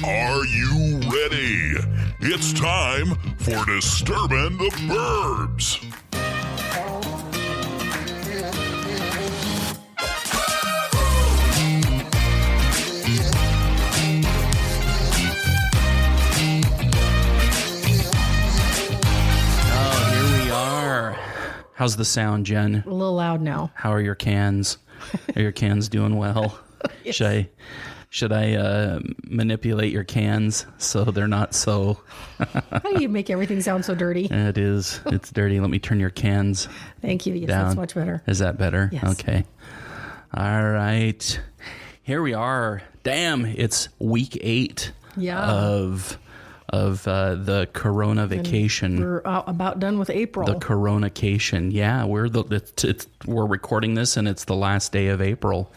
Are you ready? It's time for Disturbin the Burbs. Oh, here we are. How's the sound, Jen? A little loud now. How are your cans? Are your cans doing well? Yes. Should I manipulate your cans so they're not so... How do you make everything sound so dirty? It is. It's dirty. Let me turn your cans Thank you. Yes, down. that's much better. Is that better? Yes. Okay. All right. Here we are. Damn, it's week 8 of the Corona vacation. We're about done with April. The Corona-cation. Yeah, we're recording this and it's the last day of April.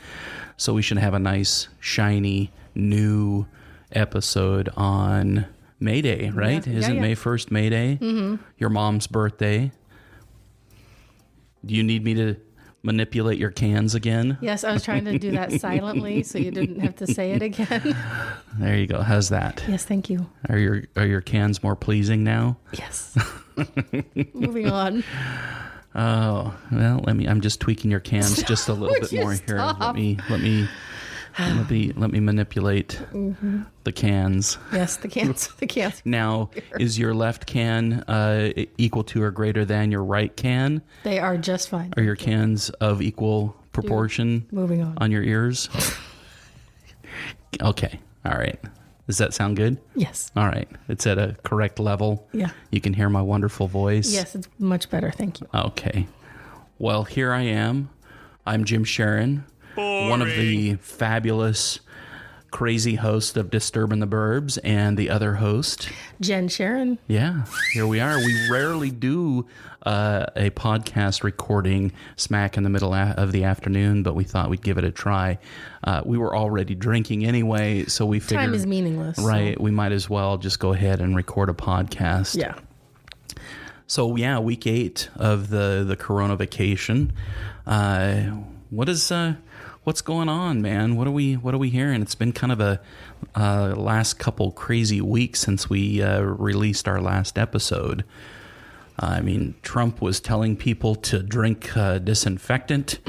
So we should have a nice, shiny, new episode on May Day, right? Yeah. Isn't May 1st May Day? Mm-hmm. Your mom's birthday. Do you need me to manipulate your cans again? Yes, I was trying to do that silently so you didn't have to say it again. There you go. How's that? Yes, thank you. Are your cans more pleasing now? Yes. Moving on. Oh, well, I'm just tweaking your cans just a little bit more here. Stop? Let me manipulate the cans. Yes, the cans. Now, is your left can equal to or greater than your right can? They are just fine. Are your cans of equal proportion? Moving on. Your ears? Okay. All right. Does that sound good? Yes. All right. It's at a correct level. Yeah. You can hear my wonderful voice. Yes, it's much better. Thank you. Okay. Well, here I am. I'm Jim Sharon, one of the fabulous, crazy hosts of Disturbin the Burbs, and the other host, Jen Sharon. Yeah, here we are. We rarely do a podcast recording smack in the middle of the afternoon, but we thought we'd give it a try. We were already drinking anyway, so we figured... Time is meaningless. Right, So. we might as well just go ahead and record a podcast. Yeah. So, yeah, week 8 of the Corona vacation. What's going on, man? What are we hearing? It's been kind of a last couple crazy weeks since we released our last episode. I mean, Trump was telling people to drink disinfectant,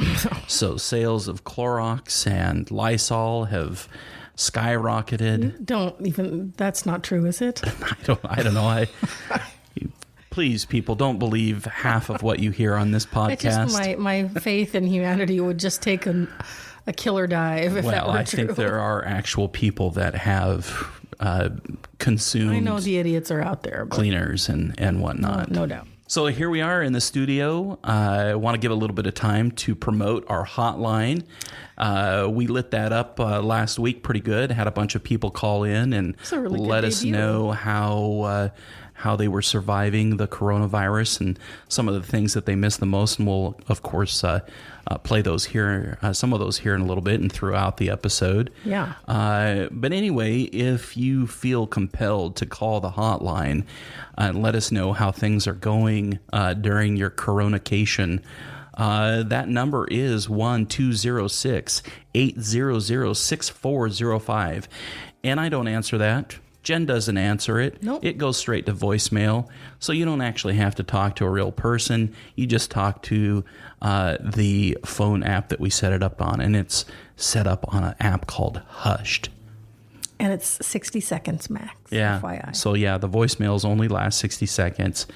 so sales of Clorox and Lysol have skyrocketed. That's not true, is it? I don't know. Please, people, don't believe half of what you hear on this podcast. Just my faith in humanity would just take a killer dive if that were I true. think there are actual people that have consumed. I know the idiots are out there. Cleaners and whatnot. No doubt. So here we are in the studio. I want to give a little bit of time to promote our hotline. We lit that up last week pretty good. Had a bunch of people call in and really let us know how they were surviving the coronavirus and some of the things that they missed the most. And we'll, of course, play those here, some of those here in a little bit and throughout the episode. Yeah. But anyway, if you feel compelled to call the hotline and let us know how things are going during your Corona-cation, that number is 1-206-800-6405. And I don't answer that. Jen doesn't answer it. Nope. It goes straight to voicemail. So you don't actually have to talk to a real person. You just talk to the phone app that we set it up on. And it's set up on an app called Hushed. And it's 60 seconds max. Yeah. FYI. So, yeah, the voicemails only last 60 seconds.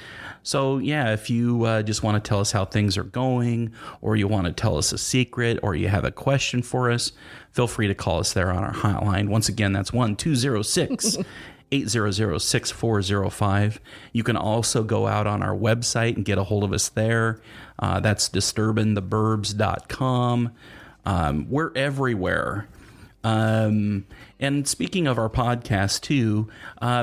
So, yeah, if you just want to tell us how things are going, or you want to tell us a secret, or you have a question for us, feel free to call us there on our hotline. Once again, that's 1-206-800-6405. You can also go out on our website and get a hold of us there. That's disturbintheburbs.com. We're everywhere. And speaking of our podcast too,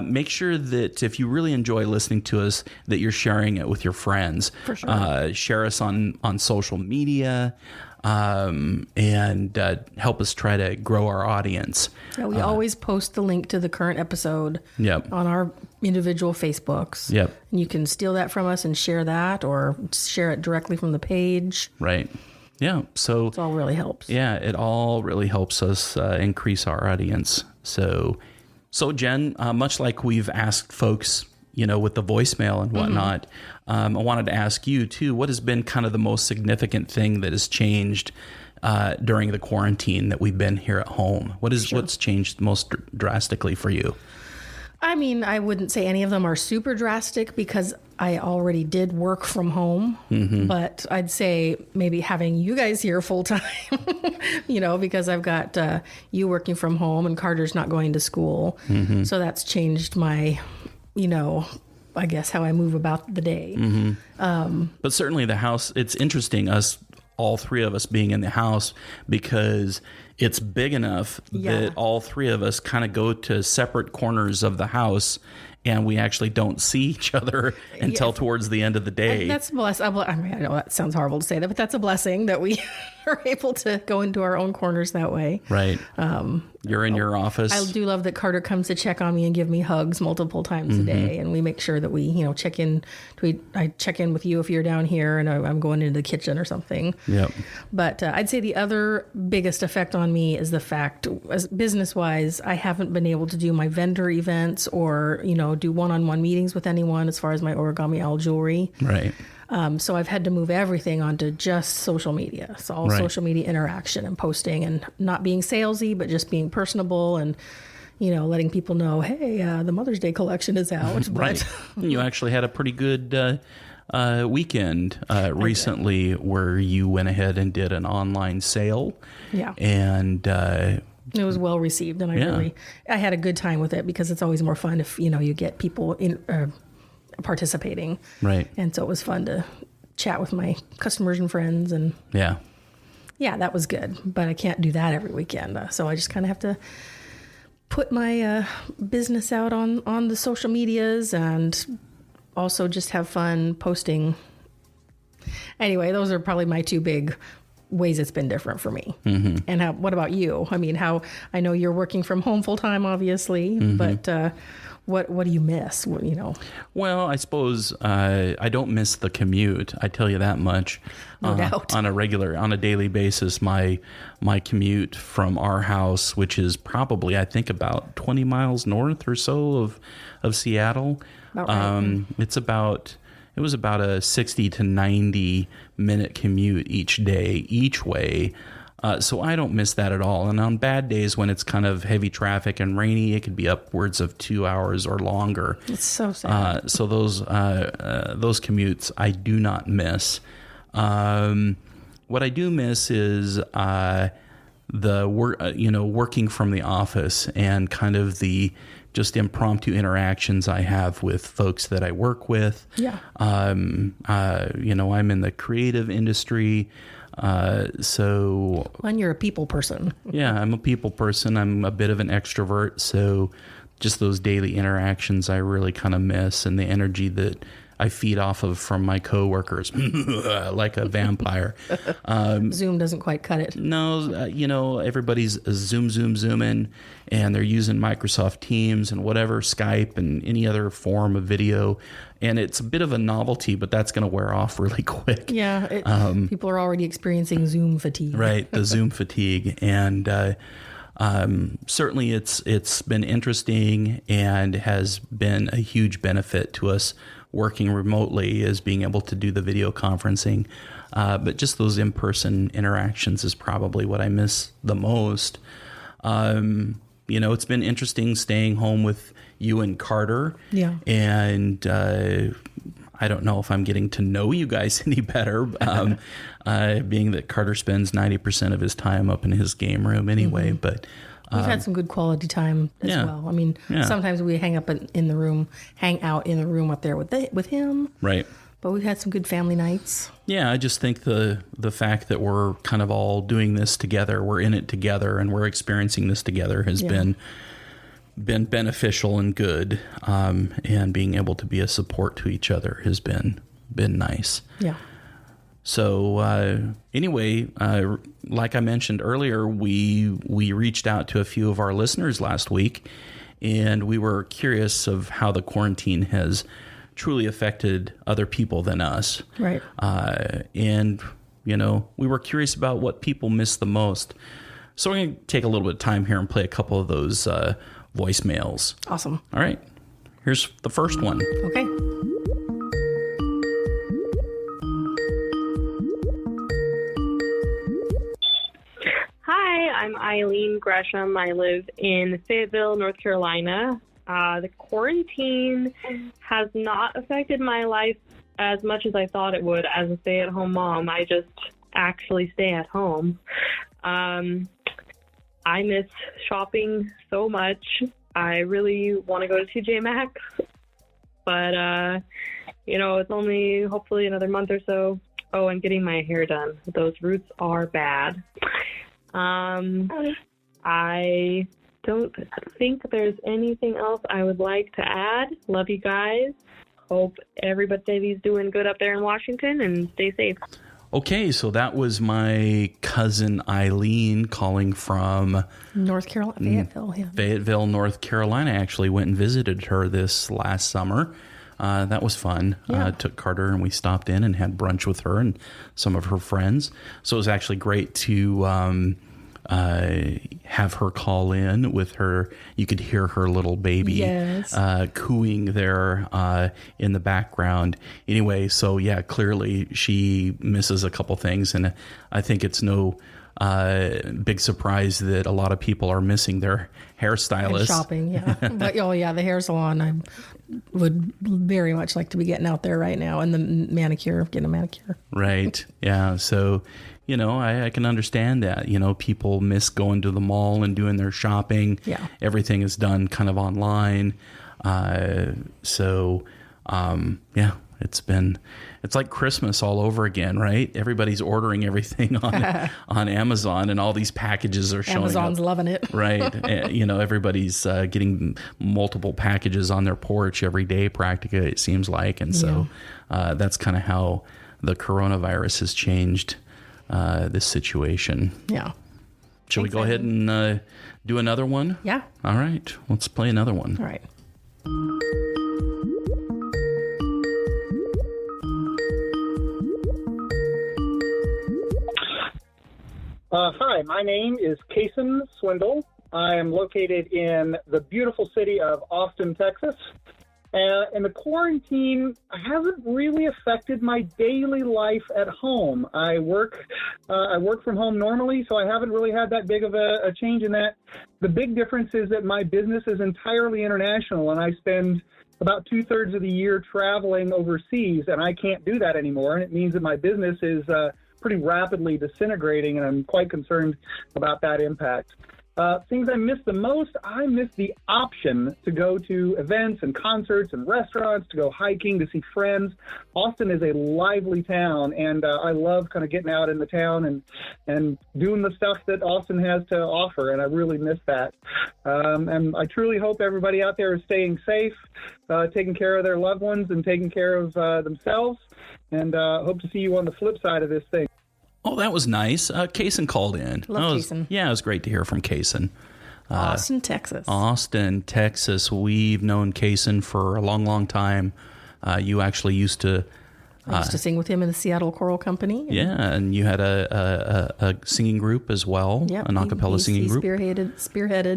make sure that if you really enjoy listening to us, that you're sharing it with your friends. For sure. Share us on social media, and help us try to grow our audience. Yeah, we always post the link to the current episode Yep. on our individual Facebooks. Yep. And you can steal that from us and share that, or share it directly from the page. Right. Yeah. So It all really helps. yeah, it all really helps us increase our audience. So So, Jen, much like we've asked folks, with the voicemail and whatnot, I wanted to ask you, too, what has been kind of the most significant thing that has changed during the quarantine that we've been here at home? What's changed most drastically for you? I mean, I wouldn't say any of them are super drastic because I already did work from home. But I'd say maybe having you guys here full time, because I've got you working from home and Carter's not going to school. So that's changed my, I guess how I move about the day. But certainly the house, it's interesting, all three of us being in the house, because it's big enough that all three of us kind of go to separate corners of the house and we actually don't see each other until towards the end of the day. That's blessed. I know that sounds horrible to say that, but that's a blessing that we are able to go into our own corners that way. Right. You're in your office. I do love that Carter comes to check on me and give me hugs multiple times a day, and we make sure that we, check in. I check in with you if you're down here, and I'm going into the kitchen or something. Yep. But I'd say the other biggest effect on me is the fact, as business-wise, I haven't been able to do my vendor events or do one-on-one meetings with anyone as far as my origami owl jewelry. Right. So I've had to move everything onto just social media. So all social media interaction and posting, and not being salesy, but just being personable and, letting people know, hey, the Mother's Day collection is out. Right. You actually had a pretty good weekend recently where you went ahead and did an online sale. Yeah. And it was well received, and I had a good time with it because it's always more fun if, you get people in participating. Right. And so it was fun to chat with my customers and friends, and yeah, that was good, but I can't do that every weekend. So I just kind of have to put my business out on the social medias and also just have fun posting. Anyway, those are probably my two big ways it's been different for me. And what about you? I mean, I know you're working from home full time, obviously, but what do you miss? Well, I suppose I don't miss the commute. I tell you that much. No doubt. On a daily basis, my commute from our house, which is probably, I think, about 20 miles north or so of Seattle. About right. It was about a 60 to 90 minute commute each day, each way. So I don't miss that at all. And on bad days when it's kind of heavy traffic and rainy, it could be upwards of 2 hours or longer. It's so sad. So those commutes I do not miss. What I do miss is the work, working from the office and kind of the just impromptu interactions I have with folks that I work with. Yeah. I'm in the creative industry. So when you're a people person. Yeah, I'm a people person. I'm a bit of an extrovert. So just those daily interactions I really kind of miss, and the energy that I feed off of from my coworkers like a vampire. Zoom doesn't quite cut it. No, everybody's zooming, and they're using Microsoft Teams and whatever, Skype and any other form of video. And it's a bit of a novelty, but that's going to wear off really quick. Yeah, people are already experiencing Zoom fatigue. Right, the Zoom fatigue. And certainly it's been interesting and has been a huge benefit to us working remotely, is being able to do the video conferencing. But just those in-person interactions is probably what I miss the most. It's been interesting staying home with you and Carter. Yeah. And I don't know if I'm getting to know you guys any better, being that Carter spends 90% of his time up in his game room anyway. But we've had some good quality time as well. I mean, sometimes we hang out in the room up there with him. Right. But we've had some good family nights. Yeah, I just think the fact that we're kind of all doing this together, we're in it together, and we're experiencing this together has been beneficial and good. And being able to be a support to each other has been nice. Yeah. So anyway, like I mentioned earlier, we reached out to a few of our listeners last week, and we were curious of how the quarantine has truly affected other people than us. Right. And, we were curious about what people miss the most. So we're going to take a little bit of time here and play a couple of those voicemails. Awesome. All right. Here's the first one. Okay. Hi, I'm Eileen Gresham. I live in Fayetteville, North Carolina. The quarantine has not affected my life as much as I thought it would as a stay-at-home mom. I just actually stay at home. I miss shopping so much. I really want to go to TJ Maxx, but, it's only hopefully another month or so. Oh, I'm getting my hair done. Those roots are bad. I don't think there's anything else I would like to add. Love you guys. Hope everybody's doing good up there in Washington, and stay safe. Okay, so that was my cousin Eileen calling from North Carolina, Fayetteville. Yeah. Fayetteville, North Carolina. I actually went and visited her this last summer. That was fun. Yeah. Took Carter and we stopped in and had brunch with her and some of her friends. So it was actually great to have her call in with her. You could hear her little baby yes. Cooing there in the background. Anyway, so yeah, clearly she misses a couple things, and I think it's no big surprise that a lot of people are missing their hairstylist. And shopping, yeah. But the hair salon. I would very much like to be getting out there right now, and the manicure, getting a manicure. Right. Yeah. So, I can understand that. People miss going to the mall and doing their shopping. Yeah. Everything is done kind of online. It's like Christmas all over again, right? Everybody's ordering everything on Amazon, and all these packages are showing Amazon's up. loving it. Right. Everybody's getting multiple packages on their porch every day, practically, it seems like. And so that's kind of how the coronavirus has changed this situation. Yeah. Shall we go ahead and do another one? Yeah. All right. Let's play another one. All right. Hi, my name is Kason Swindle. I am located in the beautiful city of Austin, Texas. And the quarantine hasn't really affected my daily life at home. I work from home normally, so I haven't really had that big of a change in that. The big difference is that my business is entirely international, and I spend about 2/3 of the year traveling overseas, and I can't do that anymore. And it means that my business is pretty rapidly disintegrating, and I'm quite concerned about that impact. Things I miss the most, I miss the option to go to events and concerts and restaurants, to go hiking, to see friends. Austin is a lively town, and I love kind of getting out in the town and doing the stuff that Austin has to offer, and I really miss that. And I truly hope everybody out there is staying safe, taking care of their loved ones, and taking care of themselves, and hope to see you on the flip side of this thing. Oh, that was nice. Kason called in. Love Kason. Yeah, it was great to hear from Kason. Austin, Texas. Austin, Texas. We've known Kason for a long, long time. You actually used to... I used to sing with him in the Seattle Choral Company. And you had a singing group as well, an a cappella singing group. Spearheaded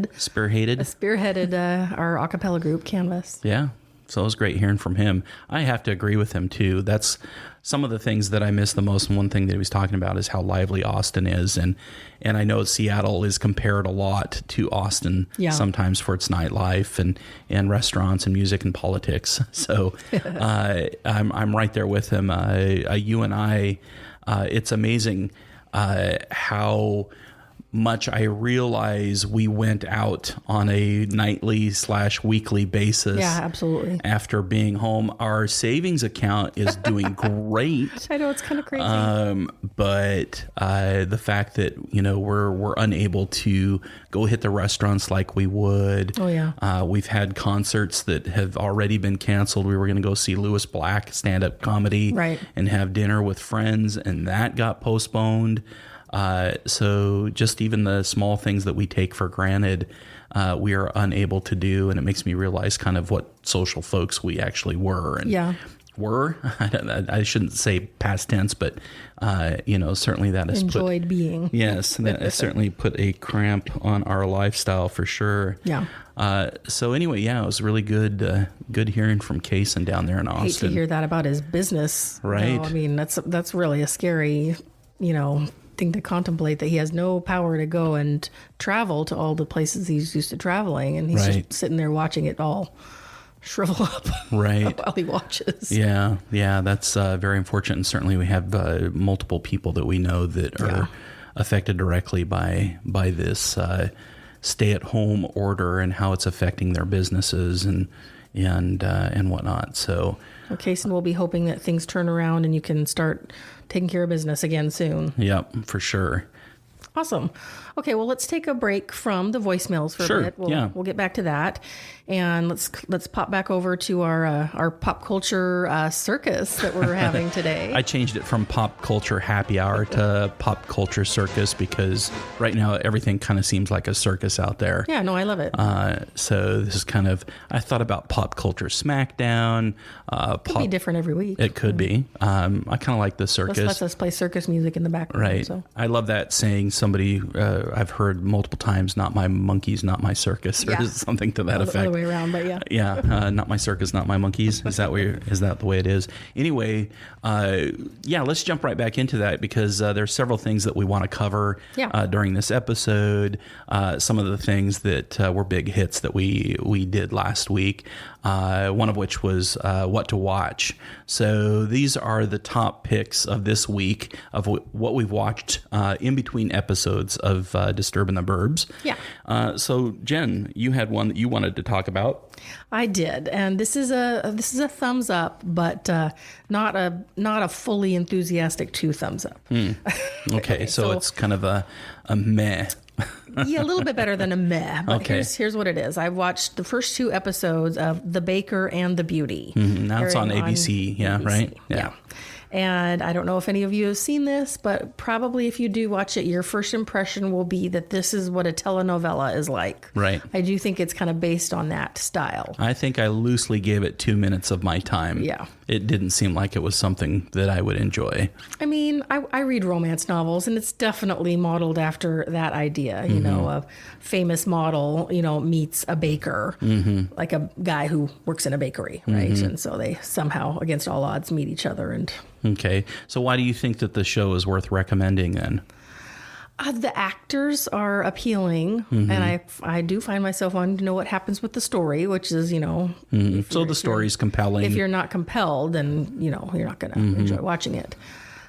our a cappella group, Canvas. Yeah, so it was great hearing from him. I have to agree with him, too. That's some of the things that I miss the most, and one thing that he was talking about is how lively Austin is, and I know Seattle is compared a lot to Austin sometimes for its nightlife and restaurants and music and politics. So I'm right there with him. You and I, it's amazing how much I realize we went out on a nightly/weekly basis. Yeah, absolutely. After being home, our savings account is doing great. I know, it's kind of crazy. But the fact that we're unable to go hit the restaurants like we would. Oh yeah. We've had concerts that have already been canceled. We were going to go see Lewis Black stand-up comedy, right, and have dinner with friends, and that got postponed. So just even the small things that we take for granted, we are unable to do. And it makes me realize kind of what social folks we actually were. And were. I shouldn't say past tense, but certainly that has enjoyed being. Yes, that has certainly put a cramp on our lifestyle for sure. Yeah. So anyway, it was really good. Good hearing from Kaysen down there in Austin. I hate to hear that about his business. Right. I mean, that's really a scary, thing to contemplate, that he has no power to go and travel to all the places he's used to traveling, and he's just sitting there watching it all shrivel up while he watches. Yeah, that's very unfortunate. And certainly we have multiple people that we know that are affected directly by this stay-at-home order and how it's affecting their businesses and whatnot. So Kaysen will be hoping that things turn around and you can start taking care of business again soon. Yep, for sure. Awesome. Okay, well, let's take a break from the voicemails for a bit. We'll get back to that, and let's pop back over to our pop culture circus that we're having today. I changed it from pop culture happy hour to pop culture circus because right now everything kind of seems like a circus out there. Yeah, no, I love it. So this is kind of, I thought about pop culture smackdown. Could be different every week. It could be. I kind of like the circus. Lets us play circus music in the background. Right. So. I love that saying. Somebody I've heard multiple times, not my monkeys, not my circus, or something to that effect. The other way around, but not my circus, not my monkeys. Is that the way it is? Anyway, let's jump right back into that because there's several things that we want to cover during this episode. Some of the things that were big hits that we did last week. One of which was what to watch. So these are the top picks of this week of what we've watched in between episodes of Disturbin the Burbs. Yeah. So Jen, you had one that you wanted to talk about. I did, and this is a thumbs up, but not a fully enthusiastic 2 thumbs up. Okay, so it's kind of a meh. Yeah, a little bit better than a meh. But here's what it is. I've watched the first 2 episodes of The Baker and the Beauty. Now it's on ABC. ABC. Right? Yeah. And I don't know if any of you have seen this, but probably if you do watch it, your first impression will be that this is what a telenovela is like. Right. I do think it's kind of based on that style. I think I loosely gave it 2 minutes of my time. Yeah. It didn't seem like it was something that I would enjoy. I mean, I read romance novels, and it's definitely modeled after that idea, you know, a famous model, meets a baker, like a guy who works in a bakery, right? And so they somehow, against all odds, meet each other. And okay. So why do you think that the show is worth recommending then? The actors are appealing, and I do find myself wanting to know what happens with the story, which is, So the story's compelling. If you're not compelled, then, you're not going to enjoy watching it.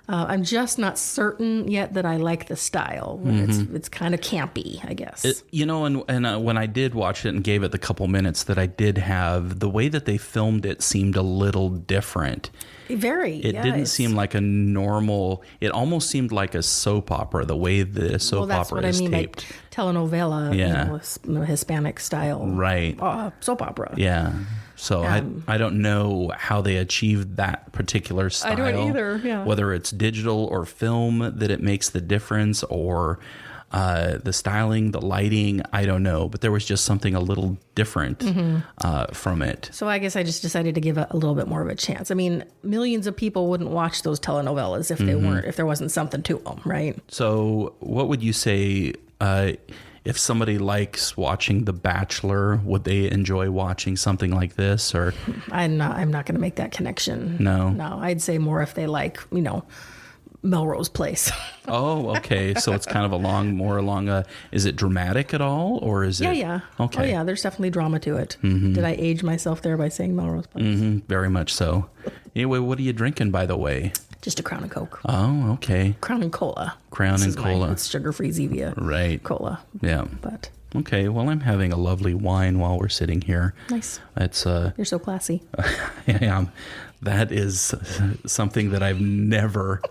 I'm just not certain yet that I like the style. It's kind of campy, I guess. When I did watch it and gave it the couple minutes that I did have, the way that they filmed it seemed a little different. It didn't seem like a normal. It almost seemed like a soap opera. The way the soap opera is taped. Like telenovela, Hispanic style, right? Soap opera. Yeah. So I don't know how they achieved that particular style. I don't either. Yeah. Whether it's digital or film that it makes the difference, or the styling, the lighting, I don't know. But there was just something a little different from it. So I guess I just decided to give it a little bit more of a chance. I mean, millions of people wouldn't watch those telenovelas if there wasn't something to them, right? So what would you say? If somebody likes watching The Bachelor, would they enjoy watching something like this? Or I'm not going to make that connection. No, I'd say more if they like, Melrose Place. Oh, okay. So it's kind of more along a. Is it dramatic at all, or is it? Yeah. Okay. Oh, yeah. There's definitely drama to it. Did I age myself there by saying Melrose Place? Very much so. Anyway, what are you drinking, by the way? Just a Crown and Coke. Oh, okay. Crown and Cola. Crown and Cola. It's sugar-free Zevia. Right. Cola. Yeah. But. Okay. Well, I'm having a lovely wine while we're sitting here. Nice. It's You're so classy. I am. That is something that I've never,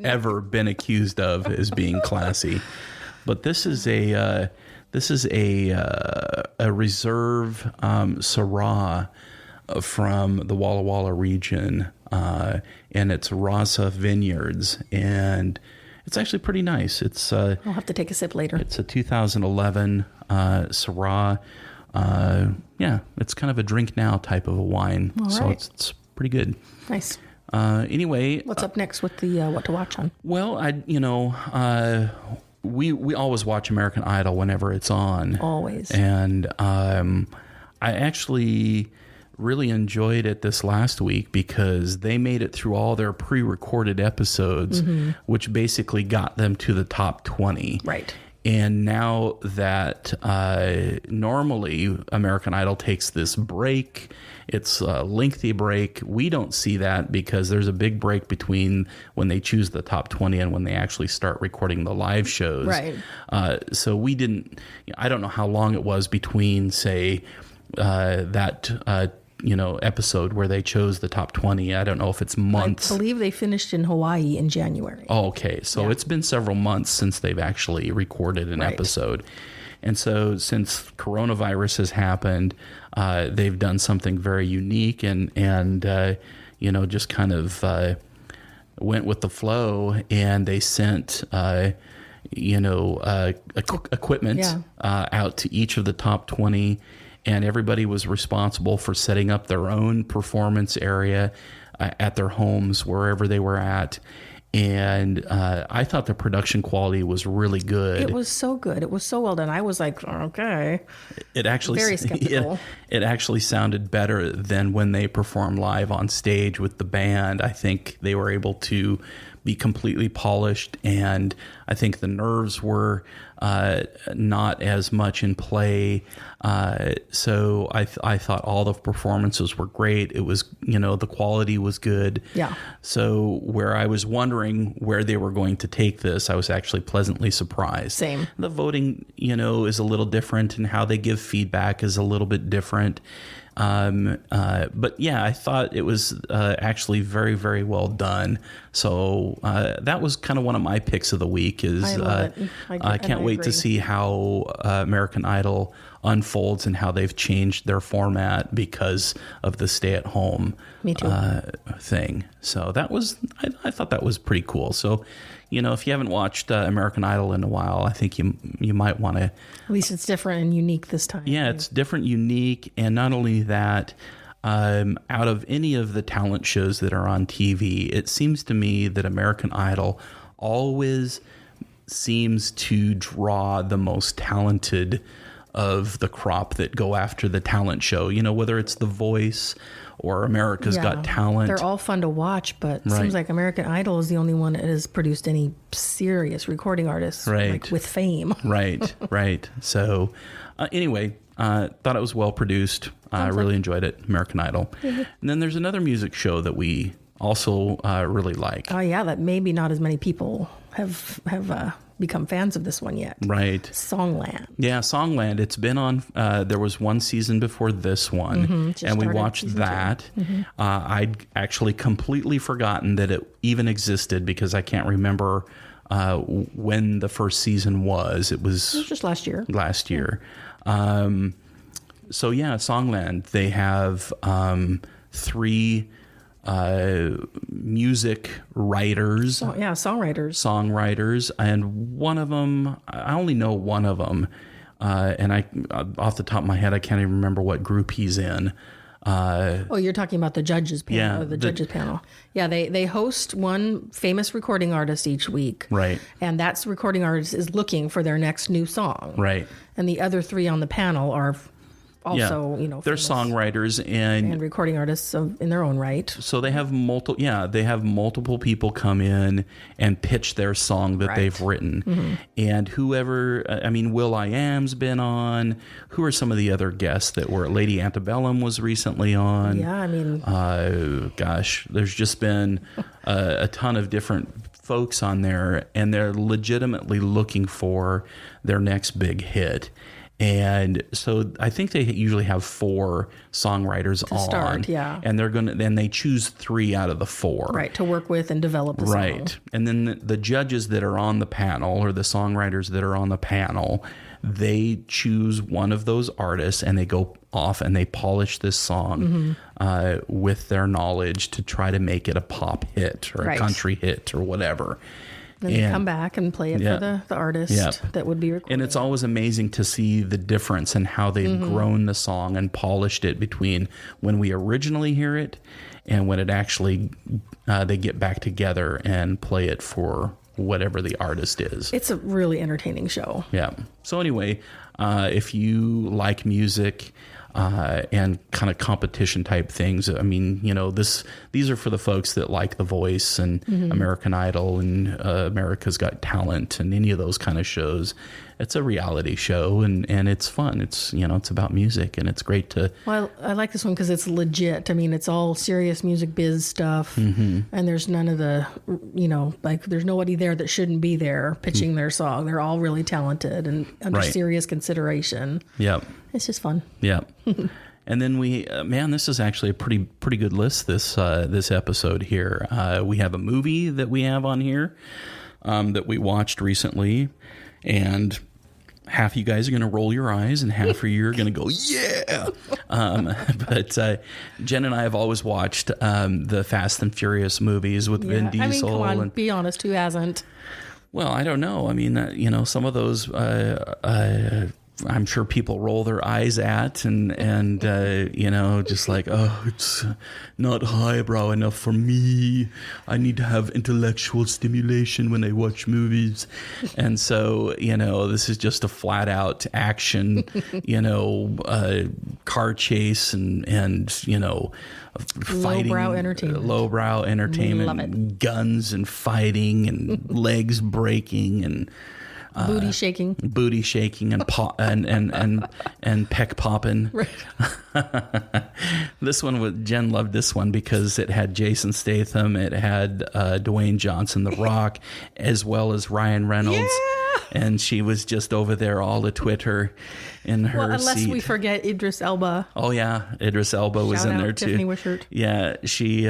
ever been accused of as being classy. But this is a reserve Syrah from the Walla Walla region, and it's Rasa Vineyards, and it's actually pretty nice. It's I'll have to take a sip later. It's a 2011 Syrah. Yeah, it's kind of a drink now type of a wine. All so right. it's pretty good. Nice. Anyway, What's up next with the what to watch on? Well, we always watch American Idol whenever it's on. Always. And I actually really enjoyed it this last week because they made it through all their pre-recorded episodes, which basically got them to the top 20. Right. And now that normally American Idol takes this break, it's a lengthy break. We don't see that because there's a big break between when they choose the top 20 and when they actually start recording the live shows. Right. So we didn't, I don't know how long it was between, say, that episode where they chose the top 20. I don't know if it's months. I believe they finished in Hawaii in January. Oh, okay. So it's been several months since they've actually recorded an episode. And so since coronavirus has happened, they've done something very unique and just kind of went with the flow, and they sent equipment out to each of the top 20, and everybody was responsible for setting up their own performance area at their homes, wherever they were at. And I thought the production quality was really good. It was so good. It was so well done. I was like, okay. It actually very skeptical. It actually sounded better than when they performed live on stage with the band. I think they were able to be completely polished, and I think the nerves were not as much in play. So I thought all the performances were great. It was, the quality was good. Yeah. So where I was wondering where they were going to take this, I was actually pleasantly surprised. Same. The voting, is a little different, and how they give feedback is a little bit different. But yeah, I thought it was actually very, very well done. So that was kind of one of my picks of the week. I can't wait to see how American Idol unfolds and how they've changed their format because of the stay-at-home thing. So that was, I thought that was pretty cool. So, if you haven't watched American Idol in a while, I think you might want to. At least it's different and unique this time. Yeah, it's different, unique, and not only that, out of any of the talent shows that are on TV, it seems to me that American Idol always seems to draw the most talented of the crop that go after the talent show. Whether it's The Voice or America's Got Talent. They're all fun to watch, but it seems like American Idol is the only one that has produced any serious recording artists like with fame. Right. So anyway, thought it was well produced. I really enjoyed it, American Idol. Mm-hmm. And then there's another music show that we also really like. Oh, yeah, that maybe not as many people have become fans of this one yet. Right. Songland. Yeah, Songland. It's been on, there was one season before this one, and we watched that. Mm-hmm. I'd actually completely forgotten that it even existed because I can't remember when the first season was. It was just last year. So yeah, Songland. They have 3 music writers. Songwriters, and one of them, I only know one of them, and I, off the top of my head, I can't even remember what group he's in. You're talking about the judges panel. Yeah, judges panel. Yeah, they host one famous recording artist each week. Right. And that recording artist is looking for their next new song. Right. And the other 3 on the panel are also, they're songwriters and recording artists in their own right. So they have multiple people come in and pitch their song that they've written. Mm-hmm. And whoever, Will.i.am's been on. Who are some of the other guests that were? Lady Antebellum was recently on. Yeah, there's just been a ton of different folks on there, and they're legitimately looking for their next big hit. And so I think they usually have 4 songwriters on. And they choose 3 out of the 4. Right, to work with and develop the song. Right. And then the judges that are on the panel, or the songwriters that are on the panel, they choose one of those artists and they go off and they polish this song with their knowledge to try to make it a pop hit or a country hit or whatever. Then they come back and play it for the artist that would be recording. And it's always amazing to see the difference in how they've grown the song and polished it between when we originally hear it and when it actually they get back together and play it for whatever the artist is. It's a really entertaining show. Yeah. So anyway, if you like music and kind of competition type things, I mean, you know, these are for the folks that like The Voice and American Idol and America's Got Talent and any of those kind of shows. It's a reality show and it's fun. It's, you know, it's about music and it's great to... Well, I like this one because it's legit. I mean, it's all serious music biz stuff and there's none of the, you know, like there's nobody there that shouldn't be there pitching their song. They're all really talented and under serious consideration. Yep. It's just fun. Yep. And then this is actually a pretty good list this episode here. We have a movie that we have on here that we watched recently, and half you guys are going to roll your eyes and half of you are going to go, yeah. But Jen and I have always watched the Fast and Furious movies with Vin Diesel. I mean, come on, be honest, who hasn't? Well, I don't know. I mean, you know, some of those... I'm sure people roll their eyes at and you know, just like, oh, it's not highbrow enough for me. I need to have intellectual stimulation when I watch movies. And so, you know, this is just a flat out action, you know, car chase and you know, fighting. Lowbrow entertainment. Love it. Guns and fighting and legs breaking and booty shaking and peck popping. Right. This one, Jen loved this one because it had Jason Statham, it had Dwayne Johnson, The Rock, as well as Ryan Reynolds. Yeah! And she was just over there all the Twitter in her unless seat. We forget Idris Elba. Oh yeah, Idris Elba was in there too. Tiffany Wishart. Yeah, she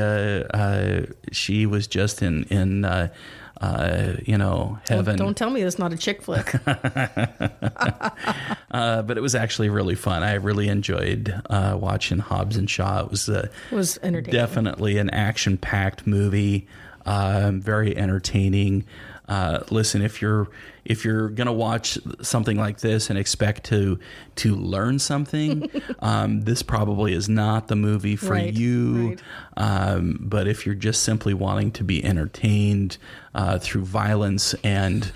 was just in you know, heaven. Don't tell me it's not a chick flick. But it was actually really fun. I really enjoyed watching Hobbs and Shaw. It was entertaining. Definitely an action-packed movie. Very entertaining. Listen, if you're gonna watch something like this and expect to learn something, this probably is not the movie for you. Right. But if you're just simply wanting to be entertained through violence and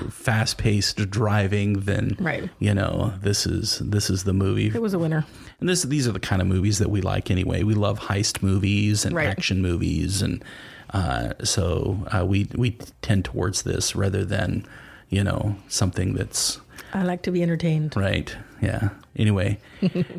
fast-paced driving, then you know, this is the movie. It was a winner. And these are the kind of movies that we like anyway. We love heist movies and action movies and. So we tend towards this rather than, you know, something that's... I like to be entertained. Right. Yeah. Anyway.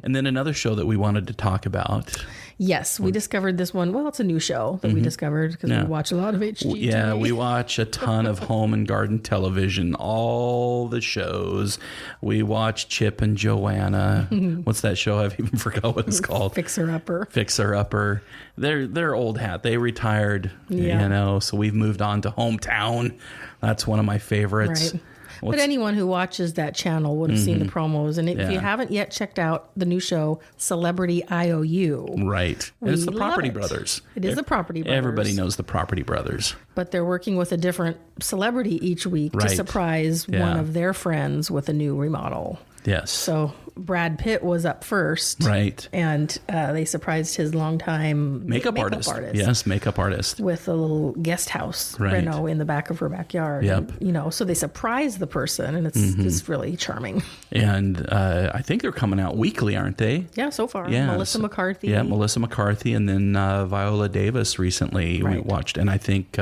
And then another show that we wanted to talk about. Yes. We discovered this one. Well, it's a new show that we discovered because we watch a lot of HGTV. Yeah. We watch a ton of home and garden television, all the shows. We watch Chip and Joanna. What's that show? I've even forgot what it's called. Fixer Upper. They're old hat. They retired, you know, so we've moved on to Hometown. That's one of my favorites. Right. But anyone who watches that channel would have seen the promos. And if you haven't yet checked out the new show, Celebrity IOU. Right. And it's the Property Brothers. It is the Property Brothers. Everybody knows the Property Brothers. But they're working with a different celebrity each week to surprise one of their friends with a new remodel. Yes. So Brad Pitt was up first. Right. And they surprised his longtime makeup artist. Yes, makeup artist. With a little guest house reno in the back of her backyard. Yep. And, you know, so they surprise the person, and it's really charming. And I think they're coming out weekly, aren't they? Yeah, so far. Yeah. Melissa McCarthy. Yeah, Melissa McCarthy, and then Viola Davis recently we watched. And I think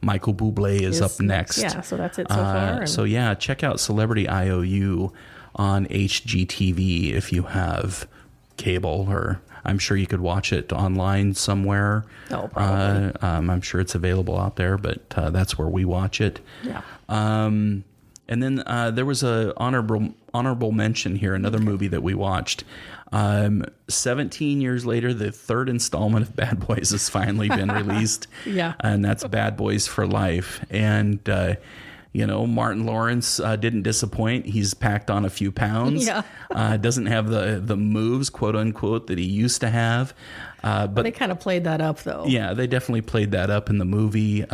Michael Bublé is up next. Yeah, so that's it so far. So yeah, check out Celebrity IOU on HGTV if you have cable, or I'm sure you could watch it online somewhere. Oh, probably. I'm sure it's available out there, but that's where we watch it. Yeah. And then there was a honorable mention here, another movie that we watched. 17 years later, the third installment of Bad Boys has finally been released. Yeah. And that's Bad Boys for Life. And you know, Martin Lawrence didn't disappoint. He's packed on a few pounds. Yeah. Doesn't have the moves, quote unquote, that he used to have. But they kind of played that up, though. Yeah, they definitely played that up in the movie.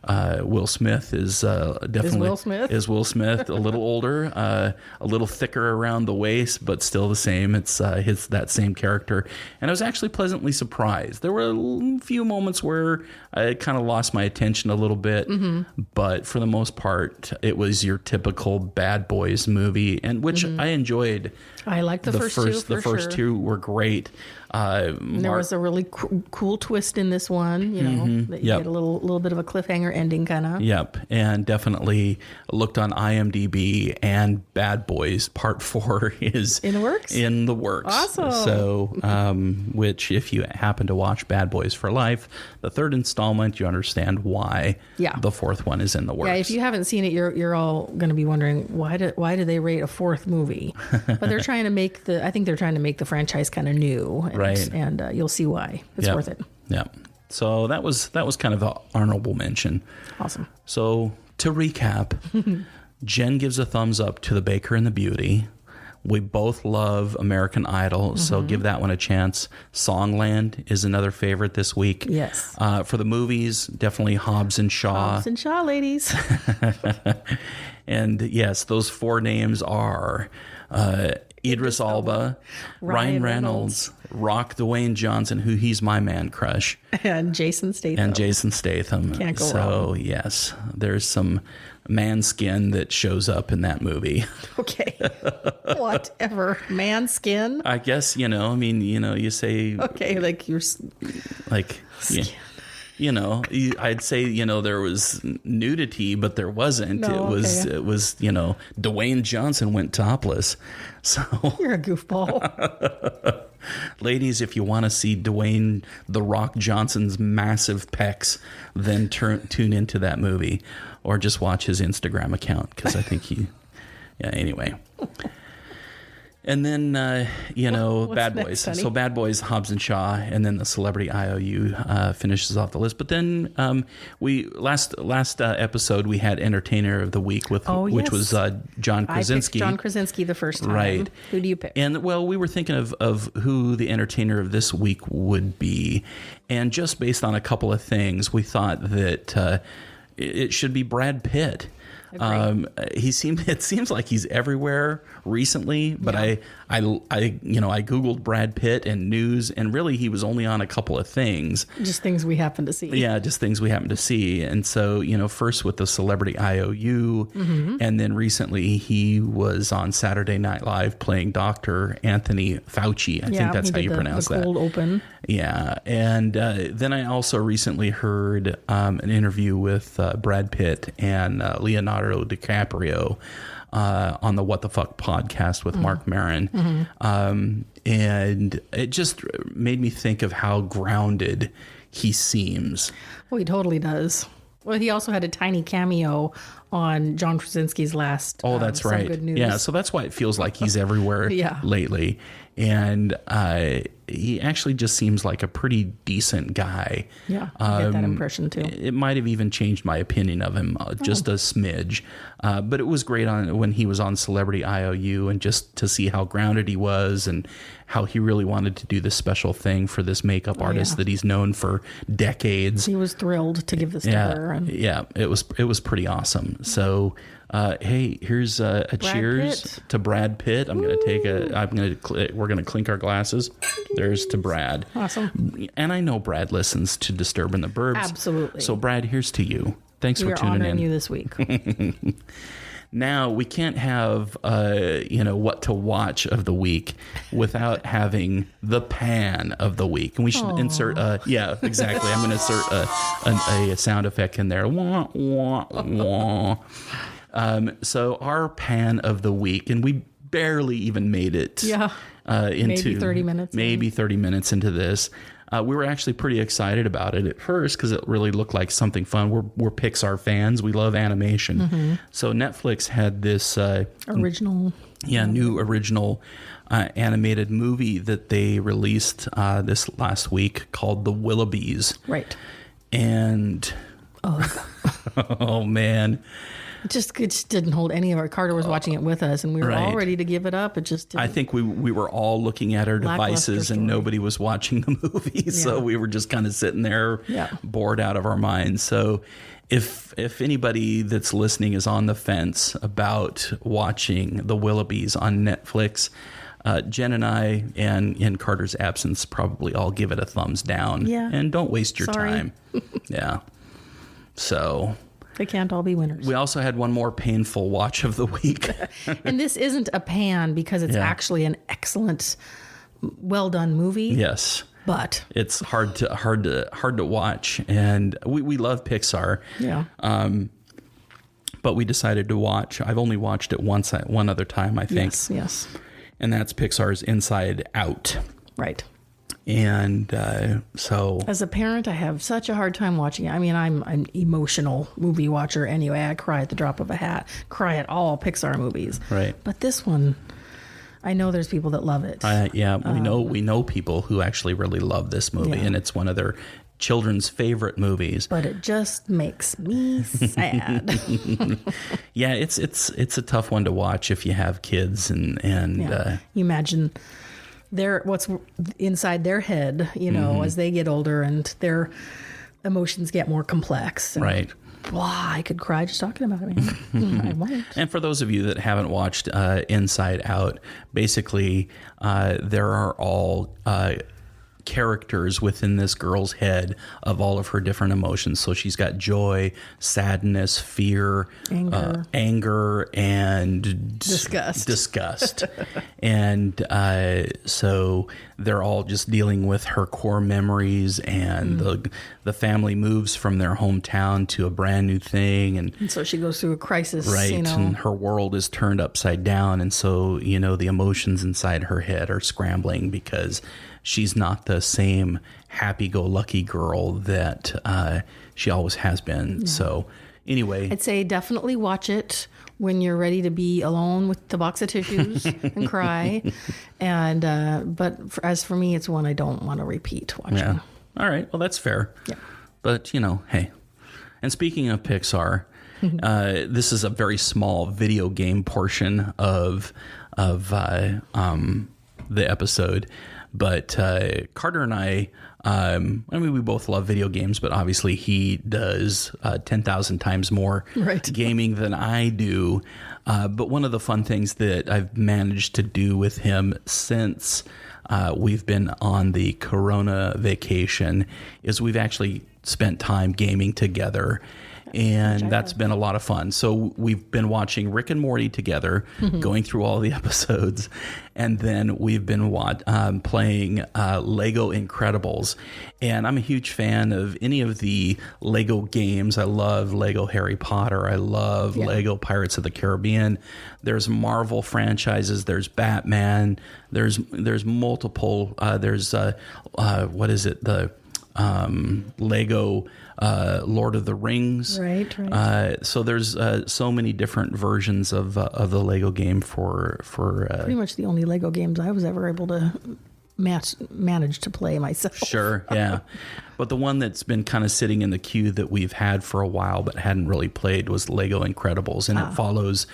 Will Smith is definitely Is Will Smith a little older, a little thicker around the waist, but still the same. It's that same character, and I was actually pleasantly surprised. There were a few moments where I kind of lost my attention a little bit, but for the most part, it was your typical Bad Boys movie, and which I enjoyed. I liked the first two. The first two were great. There was a really cool twist in this one, that you get a little bit of a cliffhanger ending, kind of. Yep, and definitely looked on IMDb, and Bad Boys Part 4 is in the works. Awesome. So, which if you happen to watch Bad Boys for Life, the third installment, you understand why. Yeah. The fourth one is in the works. Yeah, if you haven't seen it, you're all going to be wondering why did they rate a fourth movie? But they're trying to make the franchise kind of new. Right. And you'll see why. It's worth it. Yeah. So that was kind of an honorable mention. Awesome. So to recap, Jen gives a thumbs up to The Baker and the Beauty. We both love American Idol, so give that one a chance. Songland is another favorite this week. Yes. For the movies, definitely Hobbs and Shaw. Hobbs and Shaw, ladies. And yes, those four names are Idris Elba, Ryan Reynolds, Rock Dwayne Johnson, who he's my man crush. And Jason Statham. Can't go wrong. Yes, there's some man skin that shows up in that movie. Okay. Whatever. Man skin? I guess, you say... Okay, like you're... Like... Skin. I'd say, there was nudity, but there wasn't. No, it was, Dwayne Johnson went topless. So you're a goofball. Ladies, if you want to see Dwayne The Rock Johnson's massive pecs, then tune into that movie or just watch his Instagram account, because I think anyway. And then, Bad Boys. Next, so Bad Boys, Hobbs and Shaw, and then the Celebrity IOU finishes off the list. But then we last episode we had Entertainer of the Week which was John Krasinski. I picked John Krasinski the first time. Right. Who do you pick? And we were thinking of who the Entertainer of this week would be, and just based on a couple of things, we thought that it should be Brad Pitt. It seems like he's everywhere recently, but I Googled Brad Pitt and news, and really he was only on a couple of things. Just things we happen to see. Yeah, just things we happen to see. And so, first with the Celebrity IOU, and then recently he was on Saturday Night Live playing Dr. Anthony Fauci. I think that's how you pronounce that. Cold open. Yeah. And then I also recently heard an interview with Brad Pitt and Leonardo DiCaprio on the What the Fuck podcast with Mark Maron. And it just made me think of how grounded he seems. Well, he totally does. Well, he also had a tiny cameo on John Krasinski's last. Oh, that's right. Good News. Yeah, so that's why it feels like he's everywhere lately. And he actually just seems like a pretty decent guy. Yeah, I get that impression too. It might have even changed my opinion of him just a smidge. But it was great when he was on Celebrity IOU, and just to see how grounded he was and how he really wanted to do this special thing for this makeup artist that he's known for decades. He was thrilled to give this to her. Yeah, it was pretty awesome. So, hey, here's a cheers to Brad Pitt. We're gonna clink our glasses. There's to Brad. Awesome. And I know Brad listens to Disturbin the Burbs. Absolutely. So Brad, here's to you. Thanks for tuning in. We're honoring you this week. Now, we can't have, what to watch of the week without having the pan of the week. And we should insert, exactly. I'm going to insert a sound effect in there. Wah, wah, wah. So our pan of the week, and we barely even made it into maybe 30 minutes. Maybe 30 minutes into this. We were actually pretty excited about it at first because it really looked like something fun. We're Pixar fans. We love animation. So Netflix had this new original animated movie that they released this last week called The Willoughbys. Right. And oh man, It just didn't hold any of our. Carter was watching it with us, and we were all ready to give it up. It just didn't. I think we were all looking at our devices, and nobody was watching the movie, so we were just kind of sitting there, bored out of our minds. So, if anybody that's listening is on the fence about watching The Willoughbys on Netflix, Jen and I, and in Carter's absence, probably all give it a thumbs down. Yeah. And don't waste your time. Yeah. So they can't all be winners. We also had one more painful watch of the week. And this isn't a pan because it's actually an excellent, well done movie. Yes. But it's hard to watch, and we love Pixar. Yeah. But we decided to watch. I've only watched it one other time, I think. Yes. And that's Pixar's Inside Out. Right. And so, as a parent, I have such a hard time watching it. I mean, I'm an emotional movie watcher anyway. I cry at the drop of a hat. Cry at all Pixar movies. Right. But this one, I know there's people that love it. We know people who actually really love this movie, and it's one of their children's favorite movies. But it just makes me sad. Yeah, it's a tough one to watch if you have kids, and you imagine what's inside their head, as they get older and their emotions get more complex. Right. Wow, I could cry just talking about it. I won't. And for those of you that haven't watched Inside Out, basically there are all characters within this girl's head of all of her different emotions. So she's got joy, sadness, fear, anger, and disgust. And so they're all just dealing with her core memories, and the family moves from their hometown to a brand new thing, and so she goes through a crisis, right? And her world is turned upside down, and so the emotions inside her head are scrambling because she's not the same happy-go-lucky girl that she always has been. Yeah. So anyway, I'd say definitely watch it when you're ready to be alone with the box of tissues and cry. And but as for me, it's one I don't want to repeat watching. Yeah. All right. Well, that's fair. Yeah. But hey. And speaking of Pixar, this is a very small video game portion of the episode. But Carter and I we both love video games, but obviously he does 10,000 times more gaming than I do. But one of the fun things that I've managed to do with him since we've been on the Corona vacation is we've actually spent time gaming together. And that's been a lot of fun. So we've been watching Rick and Morty together, going through all the episodes. And then we've been playing Lego Incredibles. And I'm a huge fan of any of the Lego games. I love Lego Harry Potter. I love Lego Pirates of the Caribbean. There's Marvel franchises. There's Batman. There's multiple. There's what is it? The Lego Lord of the Rings. Right. So there's so many different versions of the Lego game for pretty much the only Lego games I was ever able to manage to play myself. Sure, yeah. But the one that's been kind of sitting in the queue that we've had for a while but hadn't really played was Lego Incredibles, and it follows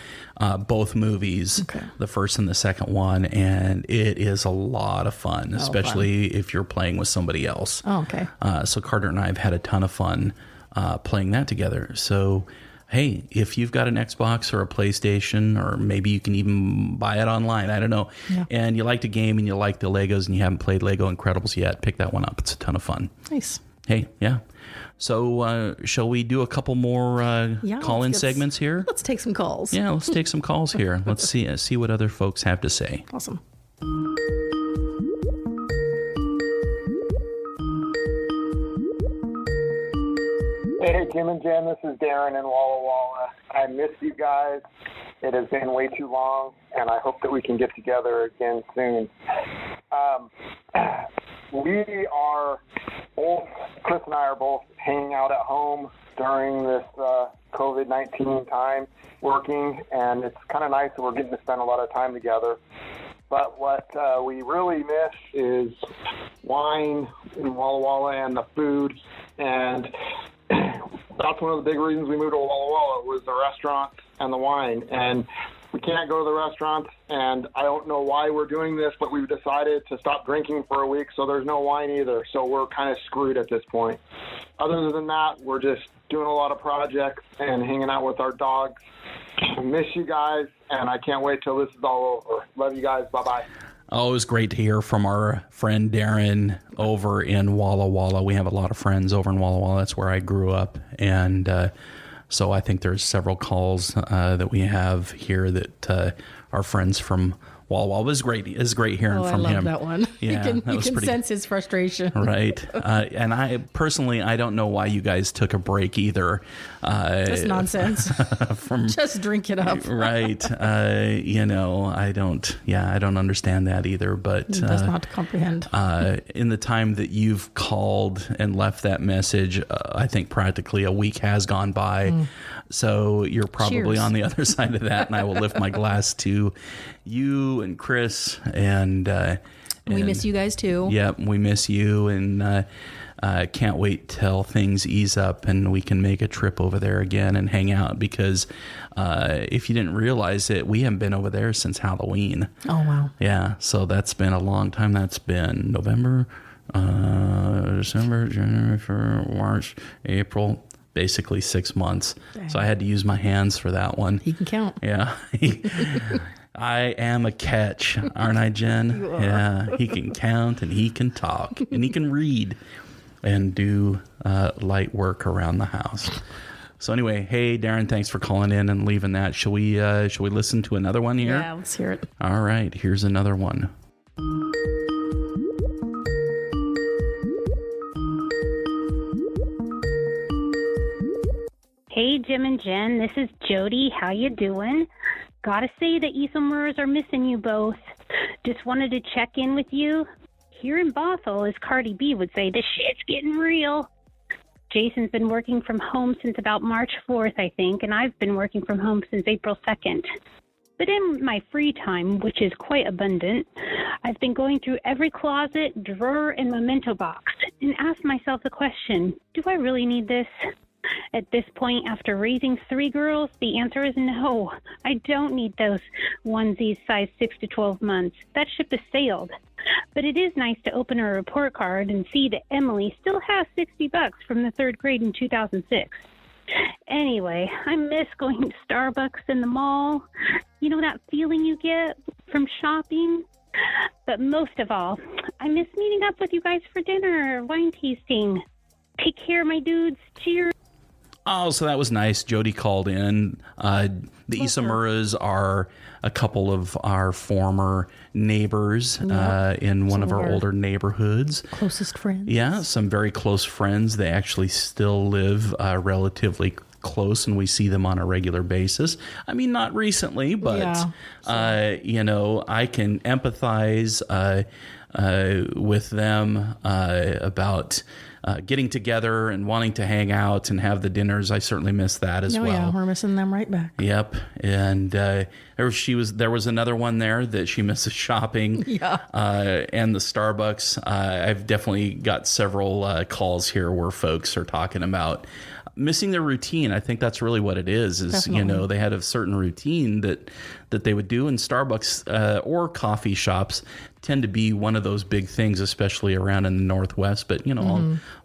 both movies, the first and the second one, and it is a lot of fun, especially if you're playing with somebody else. Oh, okay. So Carter and I have had a ton of fun playing that together. So hey, if you've got an Xbox or a PlayStation, or maybe you can even buy it online, I don't know, and you like to game and you like the Legos and you haven't played Lego Incredibles yet, pick that one up. It's a ton of fun. Nice. Hey, yeah. So shall we do a couple more call-in segments here? Let's take some calls. Yeah, let's take some calls here. Let's see what other folks have to say. Awesome. Hey, Jim and Jen, this is Darren in Walla Walla. I miss you guys. It has been way too long, and I hope that we can get together again soon. We are both, Chris and I are both hanging out at home during this COVID-19 time, working, and it's kind of nice that we're getting to spend a lot of time together. But what we really miss is wine in Walla Walla and the food, and that's one of the big reasons we moved to Walla Walla was the restaurant and the wine. And we can't go to the restaurant, and I don't know why we're doing this, but we've decided to stop drinking for a week, so there's no wine either. So we're kind of screwed at this point. Other than that, we're just doing a lot of projects and hanging out with our dogs. I miss you guys, and I can't wait till this is all over. Love you guys. Bye-bye. Oh, it was great to hear from our friend Darren over in Walla Walla. We have a lot of friends over in Walla Walla. That's where I grew up, and so I think there's several calls that we have here that are friends from Walla Walla. It was great. It's great hearing from him. I love that one. Yeah, you can sense his frustration. Right. And I personally, I don't know why you guys took a break either. That's nonsense. Just drink it up. Right. I don't understand that either. But that's not to comprehend. In the time that you've called and left that message, I think practically a week has gone by. So you're probably Cheers. on the other side of that, and I will lift my glass to you and Chris. And we miss you guys too. Yep, we miss you, and can't wait till things ease up and we can make a trip over there again and hang out. Because if you didn't realize it, we haven't been over there since Halloween. Oh wow! Yeah, so that's been a long time. That's been November, December, January, February, March, April. Basically 6 months. Dang. So I had to use my hands for that one. He can count. Yeah. I am a catch, aren't I, Jen? You are. Yeah. He can count and he can talk and he can read and do light work around the house. So anyway, hey, Darren, thanks for calling in and leaving that. Shall we listen to another one here? Yeah, let's hear it. All right. Here's another one. Hey, Jim and Jen, this is Jody. How you doing? Gotta say the Isomers are missing you both. Just wanted to check in with you. Here in Bothell, as Cardi B would say, the shit's getting real. Jason's been working from home since about March 4th, I think, and I've been working from home since April 2nd. But in my free time, which is quite abundant, I've been going through every closet, drawer, and memento box and asked myself the question, do I really need this? At this point, after raising 3 girls, the answer is no. I don't need those onesies size 6 to 12 months. That ship has sailed. But it is nice to open a report card and see that Emily still has $60 from the 3rd grade in 2006. Anyway, I miss going to Starbucks in the mall. You know that feeling you get from shopping? But most of all, I miss meeting up with you guys for dinner or wine tasting. Take care, my dudes. Cheers. Oh, so that was nice. Jody called in. The Isamuras are a couple of our former neighbors in one of our older neighborhoods. Closest friends. Yeah, some very close friends. They actually still live relatively close, and we see them on a regular basis. I mean, not recently, but, I can empathize with them about getting together and wanting to hang out and have the dinners. I certainly miss that as well. Yeah, we're missing them right back. Yep. And there was another one there that she misses shopping. Yeah. And the Starbucks. I've definitely got several calls here where folks are talking about missing their routine. I think that's really what it is Definitely. They had a certain routine that they would do, and Starbucks or coffee shops tend to be one of those big things, especially around in the Northwest, but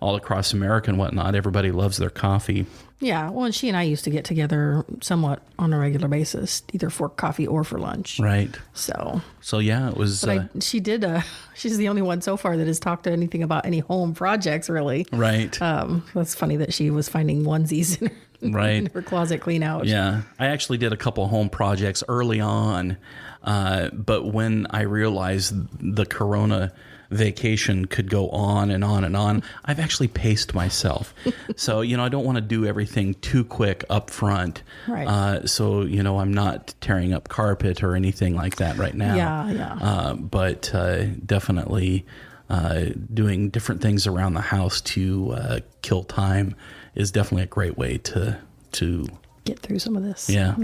all across America and whatnot. Everybody loves their coffee. Yeah, well, and she and I used to get together somewhat on a regular basis, either for coffee or for lunch. Right. So yeah, it was. But she's the only one so far that has talked to anything about any home projects, really. Right. That's funny that she was finding onesies in her closet clean out. Yeah, I actually did a couple home projects early on, but when I realized the Corona vacation could go on and on and on, I've actually paced myself. So, I don't want to do everything too quick up front. Right. So, I'm not tearing up carpet or anything like that right now. Yeah. But definitely doing different things around the house to kill time is definitely a great way to get through some of this. Yeah,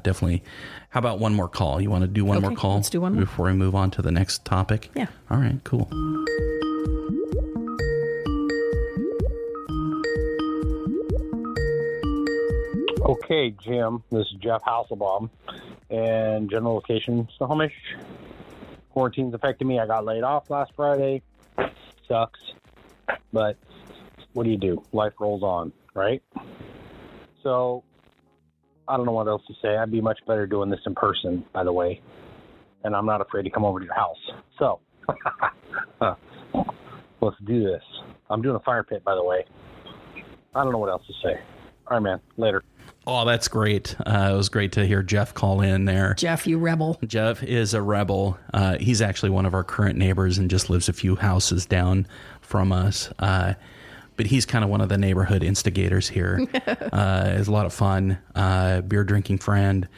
definitely. How about one more call? You want to do one more call? Let's do one more. Before we move on to the next topic? Yeah. All right, cool. Okay, Jim, this is Jeff Hasselbaum, and general location, Snohomish. Quarantine's affected me. I got laid off last Friday. Sucks. But what do? Life rolls on, right? So, I don't know what else to say. I'd be much better doing this in person, by the way. And I'm not afraid to come over to your house. So, let's do this. I'm doing a fire pit, by the way. I don't know what else to say. All right, man. Later. Oh, that's great. It was great to hear Jeff call in there. Jeff, you rebel. Jeff is a rebel. He's actually one of our current neighbors and just lives a few houses down from us. But he's kind of one of the neighborhood instigators here. It's a lot of fun. Beer drinking friend.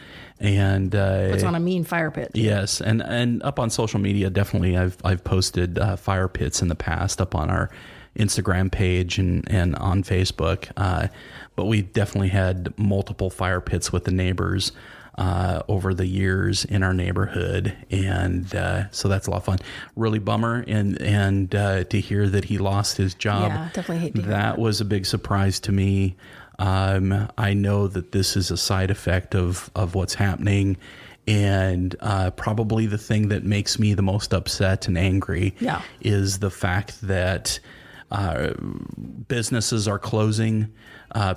And puts on a mean fire pit. Yes, and up on social media, definitely I've posted fire pits in the past up on our Instagram page and on Facebook. But we definitely had multiple fire pits with the neighbors over the years in our neighborhood, and so that's a lot of fun. Really bummer, and to hear that he lost his job. Yeah, definitely hate to hear that. Was a big surprise to me. I know that this is a side effect of what's happening, and probably the thing that makes me the most upset and angry is the fact that businesses are closing,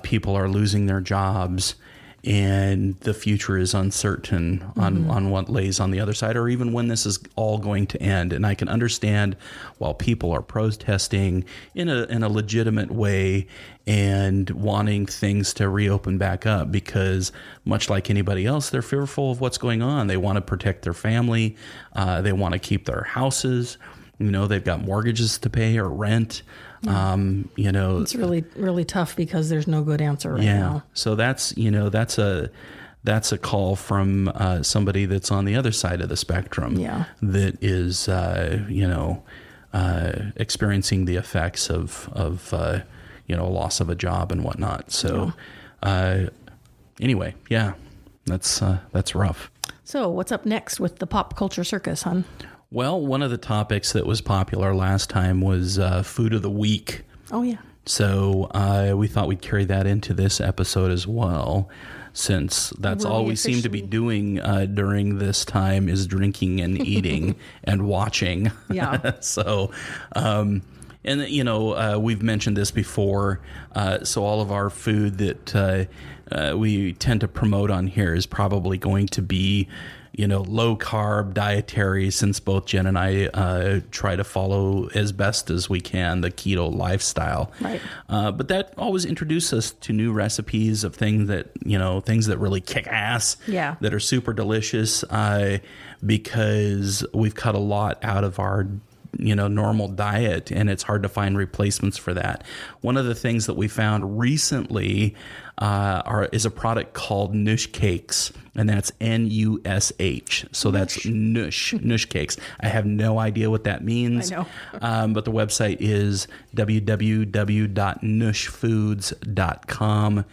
people are losing their jobs, and the future is uncertain on what lays on the other side, or even when this is all going to end. And I can understand while people are protesting in a legitimate way and wanting things to reopen back up, because much like anybody else, they're fearful of what's going on. They want to protect their family. They want to keep their houses. They've got mortgages to pay or rent. It's really, really tough because there's no good answer right now. So that's a call from somebody that's on the other side of the spectrum. That is, experiencing the effects of loss of a job and whatnot. So, anyway, that's rough. So what's up next with the pop culture circus, hon? Well, one of the topics that was popular last time was food of the week. Oh, yeah. So we thought we'd carry that into this episode as well, since that's all we seem to be doing during this time is drinking and eating and watching. Yeah. So, we've mentioned this before. So all of our food that we tend to promote on here is probably going to be low carb dietary, since both Jen and I try to follow as best as we can the keto lifestyle. Right. But that always introduces us to new recipes of things that really kick ass. Yeah. That are super delicious. Because we've cut a lot out of our normal diet, and it's hard to find replacements for that. One of the things that we found recently is a product called Nush Cakes, and that's Nush. So that's Nush Cakes. I have no idea what that means. I know. But the website is www.nushfoods.com.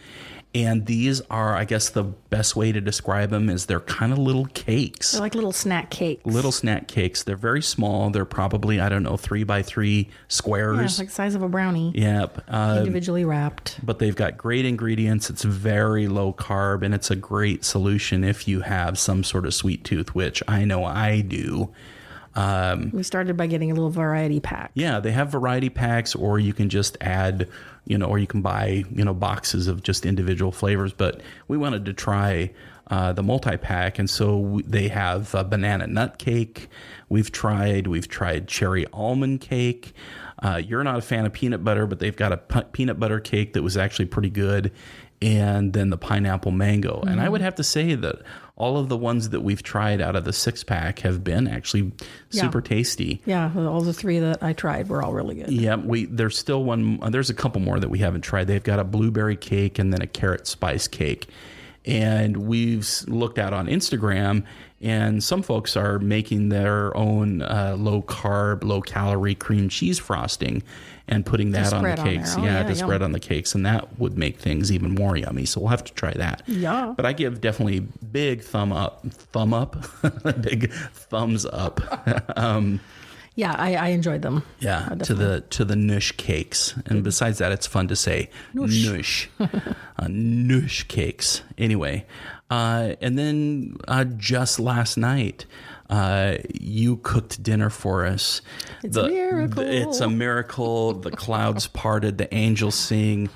And these are, I guess the best way to describe them is they're kind of little cakes. They're like little snack cakes. Little snack cakes. They're very small. They're probably, 3x3 squares. Yeah, it's like the size of a brownie. Yep. Individually wrapped. But they've got great ingredients. It's very low carb, and it's a great solution if you have some sort of sweet tooth, which I know I do. We started by getting a little variety pack. Yeah, they have variety packs, or you can just add, or you can buy, boxes of just individual flavors. But we wanted to try the multi-pack, and so they have a banana nut cake. We've tried cherry almond cake. You're not a fan of peanut butter, but they've got a peanut butter cake that was actually pretty good. And then the pineapple mango. Mm-hmm. And I would have to say that all of the ones that we've tried out of the 6-pack have been actually super tasty. Yeah, all the 3 that I tried were all really good. Yeah, there's still one. There's a couple more that we haven't tried. They've got a blueberry cake and then a carrot spice cake. And we've looked at on Instagram, and some folks are making their own low-carb, low-calorie cream cheese frosting and putting that on the cakes. To spread on the cakes, and that would make things even more yummy. So we'll have to try that. Yeah. But I give definitely big big thumbs up. Yeah, I enjoyed them. Yeah, to the Noosh cakes. And besides that, it's fun to say Noosh. Noosh cakes. Anyway, and then just last night, you cooked dinner for us. It's a miracle. It's a miracle. The clouds parted. The angels sing.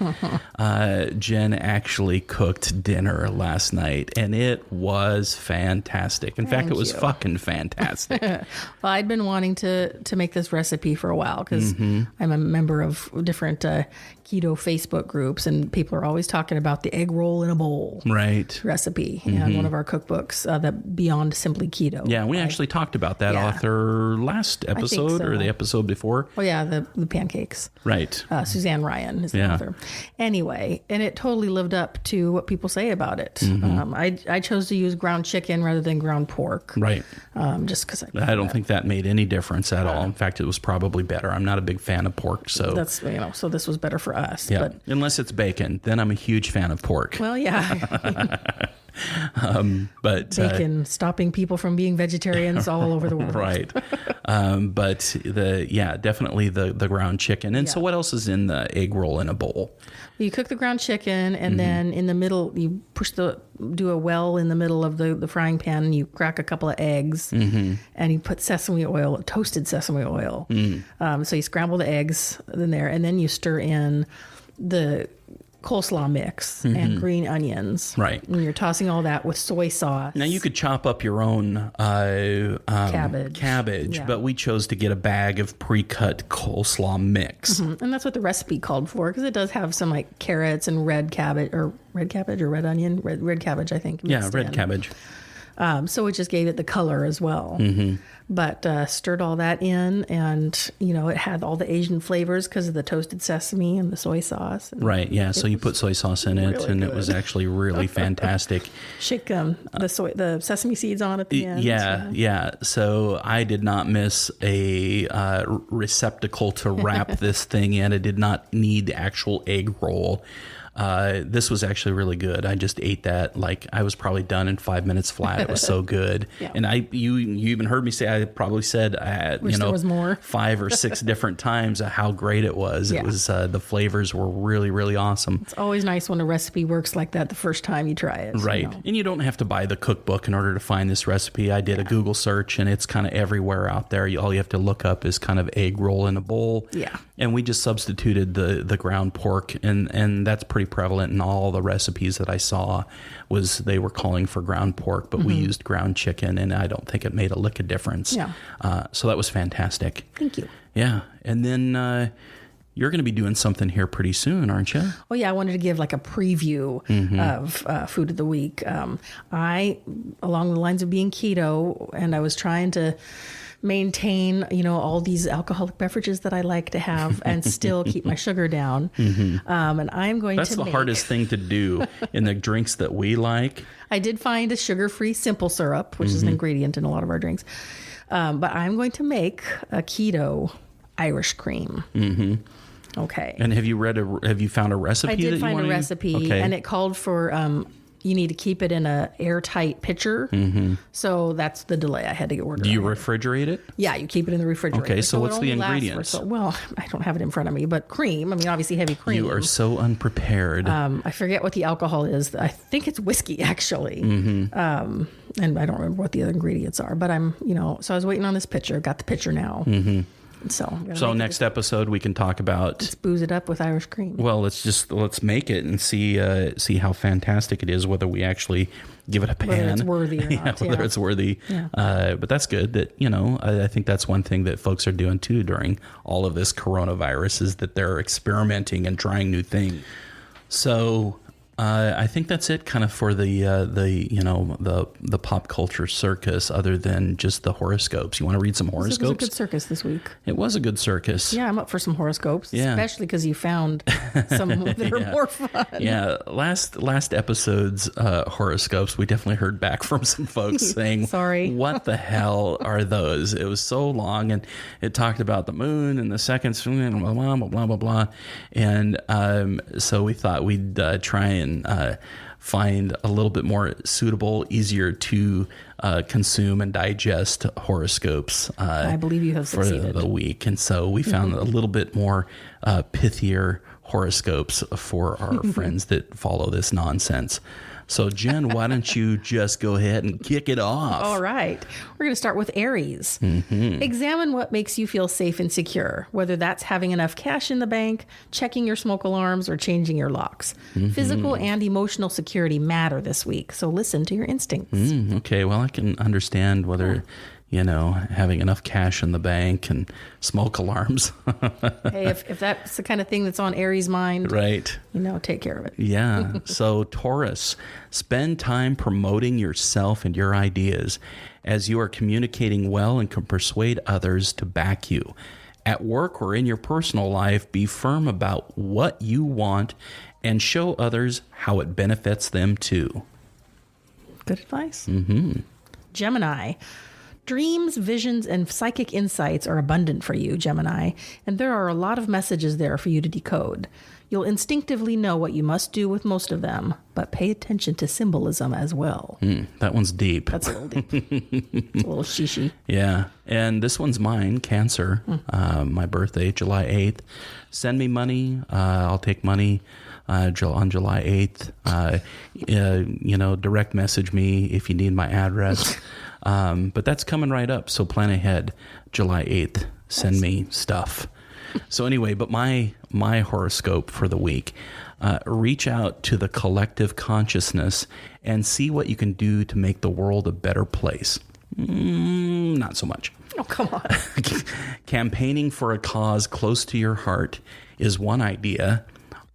Jen actually cooked dinner last night, and it was fantastic. In fact, it was fucking fantastic. Well, I'd been wanting to make this recipe for a while because I'm a member of different keto Facebook groups, and people are always talking about the egg roll in a bowl recipe and one of our cookbooks, that Beyond Simply Keto. Yeah, we actually talked about that author last episode or the episode before. Oh yeah, the pancakes. Right. Suzanne Ryan is the author. Anyway, and it totally lived up to what people say about it. I chose to use ground chicken rather than ground pork. Right. Just because I don't think that made any difference at all. In fact, it was probably better. I'm not a big fan of pork, so that's so this was better for us. Yeah. But unless it's bacon, then I'm a huge fan of pork. Well, yeah. But bacon stopping people from being vegetarians all over the world. Right. But definitely the ground chicken. And so what else is in the egg roll in a bowl? You cook the ground chicken, and then in the middle, you do a well in the middle of the frying pan, and you crack a couple of eggs, and you put toasted sesame oil. So you scramble the eggs in there, and then you stir in the coleslaw mix and green onions. Right. And you're tossing all that with soy sauce. Now, you could chop up your own cabbage, but we chose to get a bag of pre-cut coleslaw mix. And that's what the recipe called for, because it does have some like carrots and red cabbage or red onion, red cabbage, I think. Yeah, red cabbage. So it just gave it the color as well. But stirred all that in, and it had all the Asian flavors because of the toasted sesame and the soy sauce. Right, yeah. So you put soy sauce in it, and it was actually really fantastic. Shake the sesame seeds on at the end. Yeah. So I did not miss a receptacle to wrap this thing in. It did not need the actual egg roll. This was actually really good. I just ate that like I was probably done in 5 minutes flat. It was so good. And you even heard me say, I probably said there was more. 5 or 6 different times how great it was. It was the flavors were really, really awesome. It's always nice when a recipe works like that the first time you try it. Right. And you don't have to buy the cookbook in order to find this recipe. I did a Google search, and it's kind of everywhere out there. All you have to look up is kind of egg roll in a bowl. Yeah. And we just substituted the ground pork, and that's pretty prevalent in all the recipes that I saw. Was they were calling for ground pork, but we used ground chicken, and I don't think it made a lick of difference. Yeah. So that was fantastic. Thank you. Yeah. And then you're going to be doing something here pretty soon, aren't you? Oh, yeah. I wanted to give like a preview of Food of the Week. I, along the lines of being keto, and I was trying to maintain, all these alcoholic beverages that I like to have and still keep my sugar down. And I'm going That's the hardest thing to do in the drinks that we like. I did find a sugar-free simple syrup, which is an ingredient in a lot of our drinks. But I'm going to make a keto Irish cream. Okay. And have you found a recipe? I did find a recipe, and it called for you need to keep it in a airtight pitcher. So that's the delay. I had to get ordered. Do you refrigerate it? Yeah, you keep it in the refrigerator. Okay, so what's the ingredients? Well, I don't have it in front of me, but cream. I mean, obviously heavy cream. You are so unprepared. I forget what the alcohol is. I think it's whiskey, actually. And I don't remember what the other ingredients are. But so I was waiting on this pitcher. Got the pitcher now. So next episode we can talk about. Let's booze it up with Irish cream. Well, let's make it and see how fantastic it is. Whether we actually give it a pan, whether it's worthy or not. Whether it's worthy. Yeah. But that's good. That I think that's one thing that folks are doing too during all of this coronavirus is that they're experimenting and trying new things. So. I think that's it kind of for the pop culture circus other than just the horoscopes. You want to read some horoscopes? It was a good circus this week. It was a good circus. Yeah, I'm up for some horoscopes, yeah. Especially because you found some that are more fun. Yeah, last episode's horoscopes, we definitely heard back from some folks saying, sorry, what the hell are those? It was so long, and it talked about the moon and the seconds, blah, blah, blah, blah, blah, blah. And so we thought we'd try and find a little bit more suitable, easier to consume and digest horoscopes. I believe you have succeeded. For the week. And so we found a little bit more pithier horoscopes for our friends that follow this nonsense. So, Jen, why don't you just go ahead and kick it off? All right. We're going to start with Aries. Examine what makes you feel safe and secure, whether that's having enough cash in the bank, checking your smoke alarms, or changing your locks. Physical and emotional security matter this week, so listen to your instincts. Okay, well, I can understand whether... having enough cash in the bank and smoke alarms. Hey, if that's the kind of thing that's on Aries' mind, right? Take care of it. Yeah. So Taurus, spend time promoting yourself and your ideas as you are communicating well and can persuade others to back you. At work or in your personal life, be firm about what you want and show others how it benefits them too. Good advice. Gemini. Dreams, visions, and psychic insights are abundant for you, Gemini, and there are a lot of messages there for you to decode. You'll instinctively know what you must do with most of them, but pay attention to symbolism as well. That one's deep. That's a little deep. It's a little shishi. Yeah, and this one's mine, Cancer. My birthday, July 8th. Send me money. I'll take money. On July 8th, direct message me if you need my address. But that's coming right up, so plan ahead. July 8th, send me stuff. So anyway, but my horoscope for the week, reach out to the collective consciousness and see what you can do to make the world a better place. Not so much. Oh, come on. Campaigning for a cause close to your heart is one idea.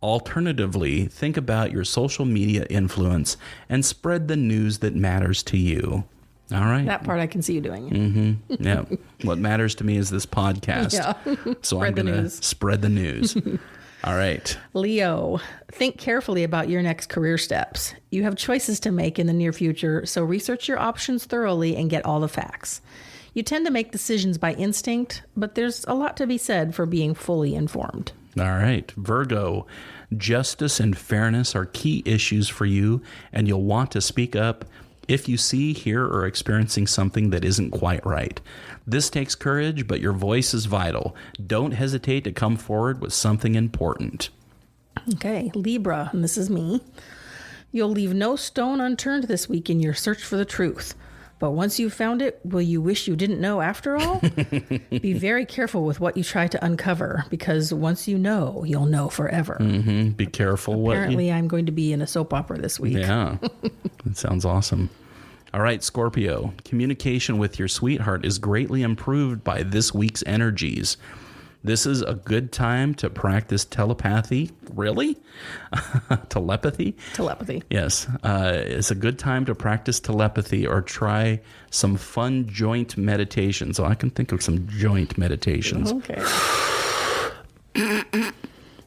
Alternatively, think about your social media influence and spread the news that matters to you. All right. That part I can see you doing. Yeah. What matters to me is this podcast. Yeah. So I'm going to spread the news. All right. Leo, think carefully about your next career steps. You have choices to make in the near future, so research your options thoroughly and get all the facts. You tend to make decisions by instinct, but there's a lot to be said for being fully informed. All right. Virgo, justice and fairness are key issues for you, and you'll want to speak up if you see, hear, or experiencing something that isn't quite right. This takes courage, but your voice is vital. Don't hesitate to come forward with something important. Okay, Libra, and this is me. You'll leave no stone unturned this week in your search for the truth. But once you've found it, will you wish you didn't know after all? Be very careful with what you try to uncover, because once you know, you'll know forever. Be careful. Apparently, I'm going to be in a soap opera this week. Yeah, that sounds awesome. All right, Scorpio. Communication with your sweetheart is greatly improved by this week's energies. This is a good time to practice telepathy. Really? Telepathy? Telepathy. Yes. It's a good time to practice telepathy or try some fun joint meditation. So I can think of some joint meditations. Okay.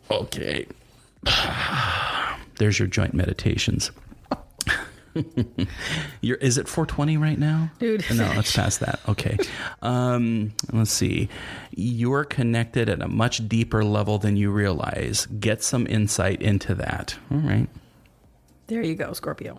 Okay. There's your joint meditations. Is it 420 right now? Dude. No, let's pass that. Okay. Let's see. You're connected at a much deeper level than you realize. Get some insight into that. All right. There you go, Scorpio.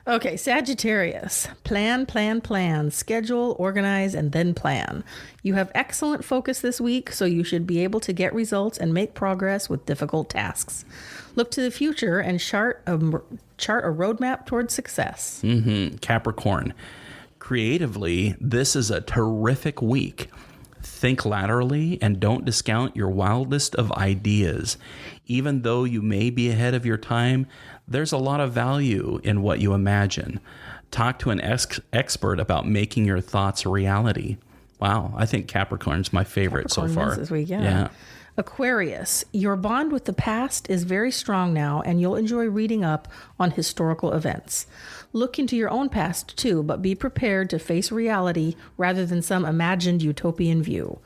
Okay, Sagittarius. Plan. Schedule, organize, and then plan. You have excellent focus this week, so you should be able to get results and make progress with difficult tasks. Look to the future and chart a roadmap towards success. Capricorn. Creatively, this is a terrific week. Think laterally and don't discount your wildest of ideas. Even though you may be ahead of your time, there's a lot of value in what you imagine. Talk to an expert about making your thoughts a reality. Wow, I think Capricorn's my favorite so far. This week, yeah. Aquarius, your bond with the past is very strong now, and you'll enjoy reading up on historical events. Look into your own past, too, but be prepared to face reality rather than some imagined utopian view.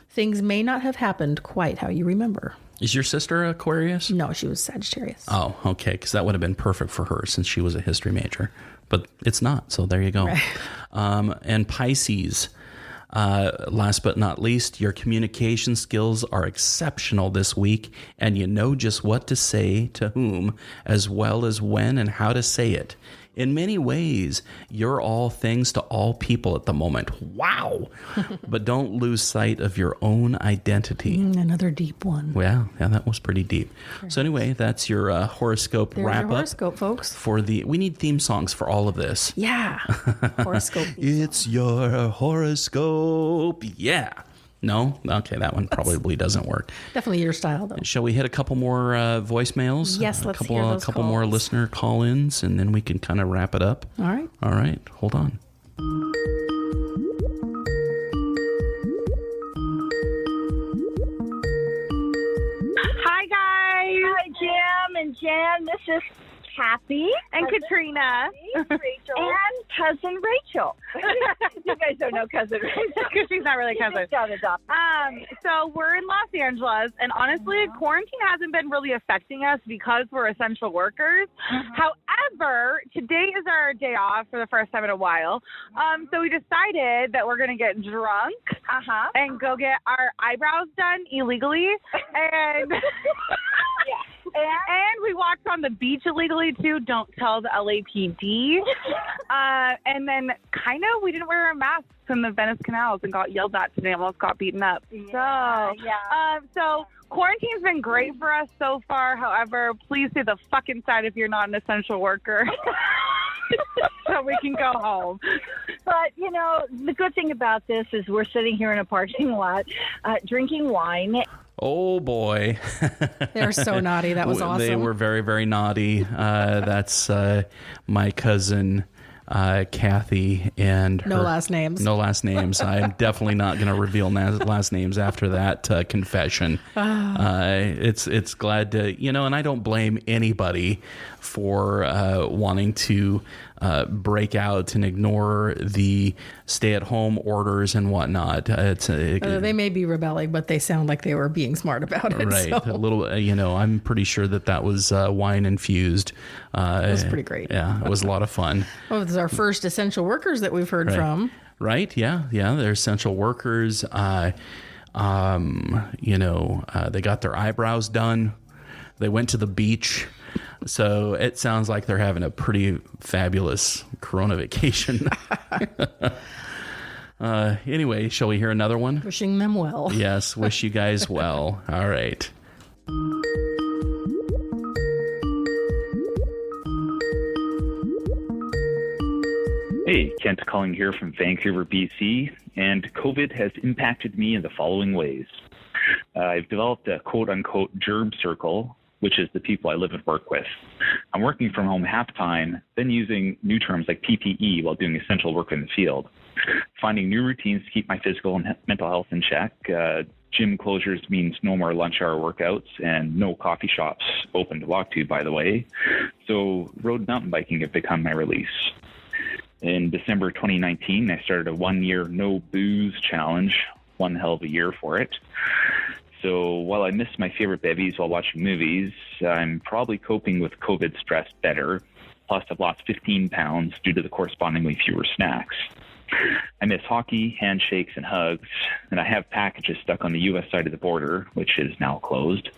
Things may not have happened quite how you remember. Is your sister Aquarius? No, she was Sagittarius. Oh, okay, because that would have been perfect for her since she was a history major. But it's not, so there you go. Right. And Pisces. Last but not least, your communication skills are exceptional this week, and you know just what to say to whom, as well as when and how to say it. In many ways, you're all things to all people at the moment. Wow. But don't lose sight of your own identity. Another deep one. Well, yeah, that was pretty deep. So anyway, that's your horoscope There's wrap-up. Your horoscope, folks. We need theme songs for all of this. Yeah. Horoscope. It's your horoscope. Yeah. No? Okay, that one probably doesn't work. Definitely your style, though. Shall we hit a couple more voicemails? Yes, let's hear those couple more calls. listener call-ins, and then we can kind of wrap it up. All right. All right. Hold on. Hi, guys. Hi, Jim and Jen. This is Kathy and Katrina Rachel. And cousin Rachel. You guys don't know cousin Rachel because she's not really cousin. So we're in Los Angeles, and honestly, quarantine hasn't been really affecting us because we're essential workers. However, today is our day off for the first time in a while. So we decided that we're going to get drunk and go get our eyebrows done illegally. And and we walked on the beach illegally, too. Don't tell the LAPD. And then we didn't wear our masks in the Venice canals and got yelled at today, almost got beaten up. So quarantine's been great for us so far. However, please stay the fuck inside if you're not an essential worker. So we can go home. But, the good thing about this is we're sitting here in a parking lot drinking wine. Oh, boy. They were so naughty. That was awesome. They were very, very naughty. That's my cousin, Kathy. And no last names. No last names. I'm definitely not going to reveal last names after that confession. It's glad to, and I don't blame anybody for wanting to break out and ignore the stay-at-home orders and whatnot. They may be rebelling, but they sound like they were being smart about it. Right. So. A little, I'm pretty sure that was wine infused. It was pretty great. Yeah, it was a lot of fun. Well, this is our first essential workers that we've heard from. Right. Yeah. They're essential workers. They got their eyebrows done. They went to the beach. So it sounds like they're having a pretty fabulous Corona vacation. Anyway, shall we hear another one? Wishing them well. Yes, wish you guys well. All right. Hey, Kent calling here from Vancouver, BC, and COVID has impacted me in the following ways. I've developed a quote-unquote gerb circle, which is the people I live and work with. I'm working from home half-time, then using new terms like PPE while doing essential work in the field. Finding new routines to keep my physical and mental health in check. Gym closures means no more lunch hour workouts and no coffee shops open to walk to, by the way. So road mountain biking have become my release. In December 2019, I started a 1-year no booze challenge. One hell of a year for it. So while I miss my favorite bevies while watching movies, I'm probably coping with COVID stress better. Plus, I've lost 15 pounds due to the correspondingly fewer snacks. I miss hockey, handshakes, and hugs, and I have packages stuck on the U.S. side of the border, which is now closed.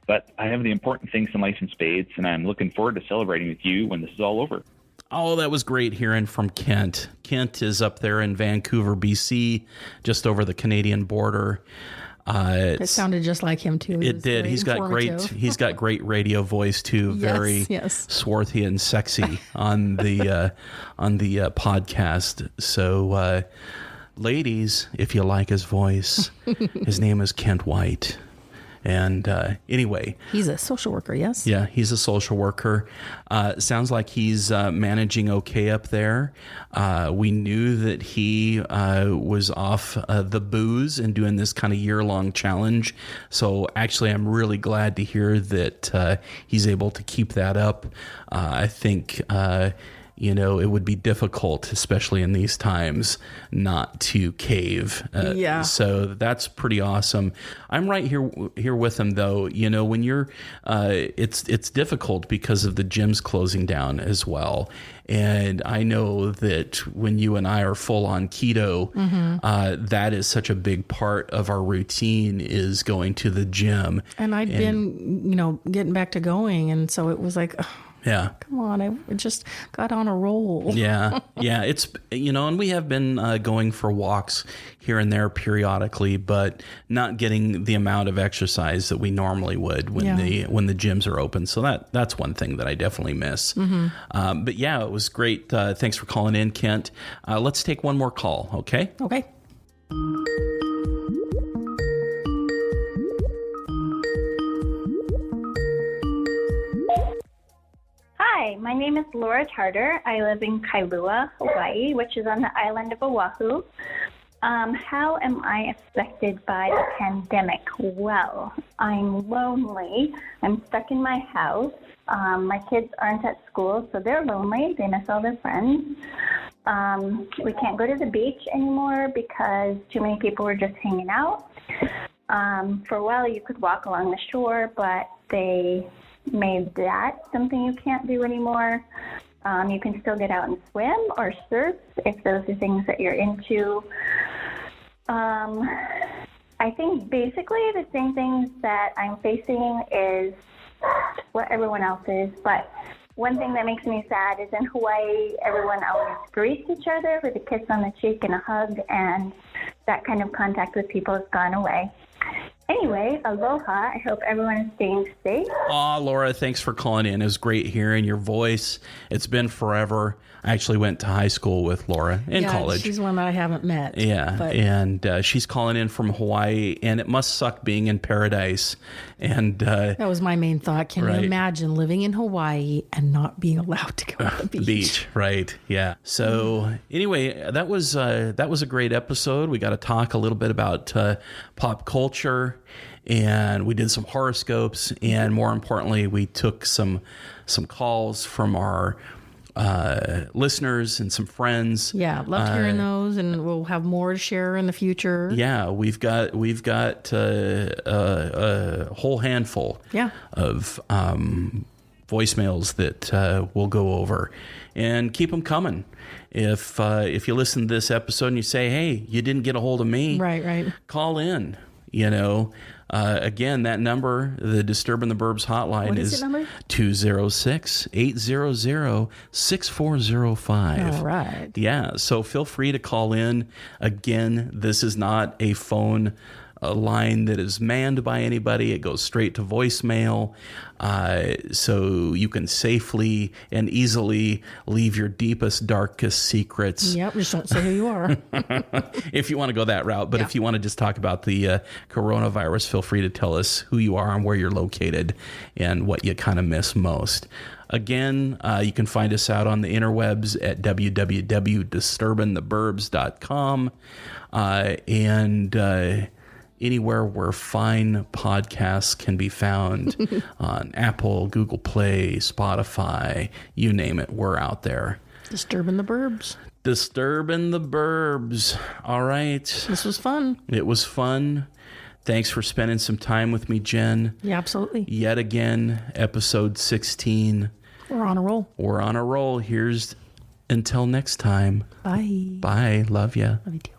But I have the important things in life in spades, and I'm looking forward to celebrating with you when this is all over. Oh, that was great hearing from Kent. Kent is up there in Vancouver, BC, just over the Canadian border. It sounded just like him too. It did. He's got great radio voice too. Very swarthy and sexy on the podcast. So, ladies, if you like his voice, his name is Kent White. And anyway, he's a social worker, yes? Yeah, he's a social worker. Sounds like he's managing okay up there. We knew that he was off the booze and doing this kind of year-long challenge. So actually, I'm really glad to hear that he's able to keep that up. I think it would be difficult, especially in these times, not to cave. So that's pretty awesome. I'm right here with them, though. When you're, it's difficult because of the gyms closing down as well. And I know that when you and I are full on keto, that is such a big part of our routine is going to the gym. And I'd been, getting back to going. And so it was like, yeah, come on, I just got on a roll. Yeah. It's, and we have been going for walks here and there periodically, but not getting the amount of exercise that we normally would when the gyms are open. So that's one thing that I definitely miss. But yeah, it was great. Thanks for calling in, Kent. Let's take one more call. Okay. Okay. Hi, my name is Laura Tarter. I live in Kailua, Hawaii, which is on the island of Oahu. How am I affected by the pandemic? Well, I'm lonely. I'm stuck in my house. My kids aren't at school, so they're lonely. They miss all their friends. We can't go to the beach anymore because too many people were just hanging out. For a while, you could walk along the shore, but they made that something you can't do anymore. You can still get out and swim or surf if those are things that you're into. I think basically the same things that I'm facing is what everyone else is, but one thing that makes me sad is in Hawaii, everyone always greets each other with a kiss on the cheek and a hug, and that kind of contact with people has gone away. Anyway, aloha. I hope everyone is staying safe. Aw, Laura, thanks for calling in. It was great hearing your voice. It's been forever. I actually went to high school with Laura in college. She's one that I haven't met. Yeah, and she's calling in from Hawaii, and it must suck being in paradise. And that was my main thought. Can you imagine living in Hawaii and not being allowed to go to the beach? Right? Yeah. So anyway, that was a great episode. We got to talk a little bit about pop culture. And we did some horoscopes, and more importantly, we took some calls from our listeners and some friends. Yeah, loved hearing those, and we'll have more to share in the future. Yeah, we've got a whole handful of voicemails that we'll go over, and keep them coming. If you listen to this episode and you say, "Hey, you didn't get a hold of me," right, call in. Again, that number, the Disturbin the Burbs hotline is 206-800-6405. All right. Yeah. So feel free to call in. Again, this is not a phone line that is manned by anybody. It goes straight to voicemail. So you can safely and easily leave your deepest, darkest secrets. Yep, just don't say who you are. If you want to go that route. But if you want to just talk about the coronavirus, feel free to tell us who you are and where you're located and what you kind of miss most. Again, you can find us out on the interwebs at www.disturbintheburbs.com and anywhere where fine podcasts can be found on Apple, Google Play, Spotify, you name it, we're out there. Disturbin the Burbs. Disturbin the Burbs. All right. This was fun. It was fun. Thanks for spending some time with me, Jen. Yeah, absolutely. Yet again, episode 16. We're on a roll. We're on a roll. Here's until next time. Bye. Bye. Love ya. Love you too.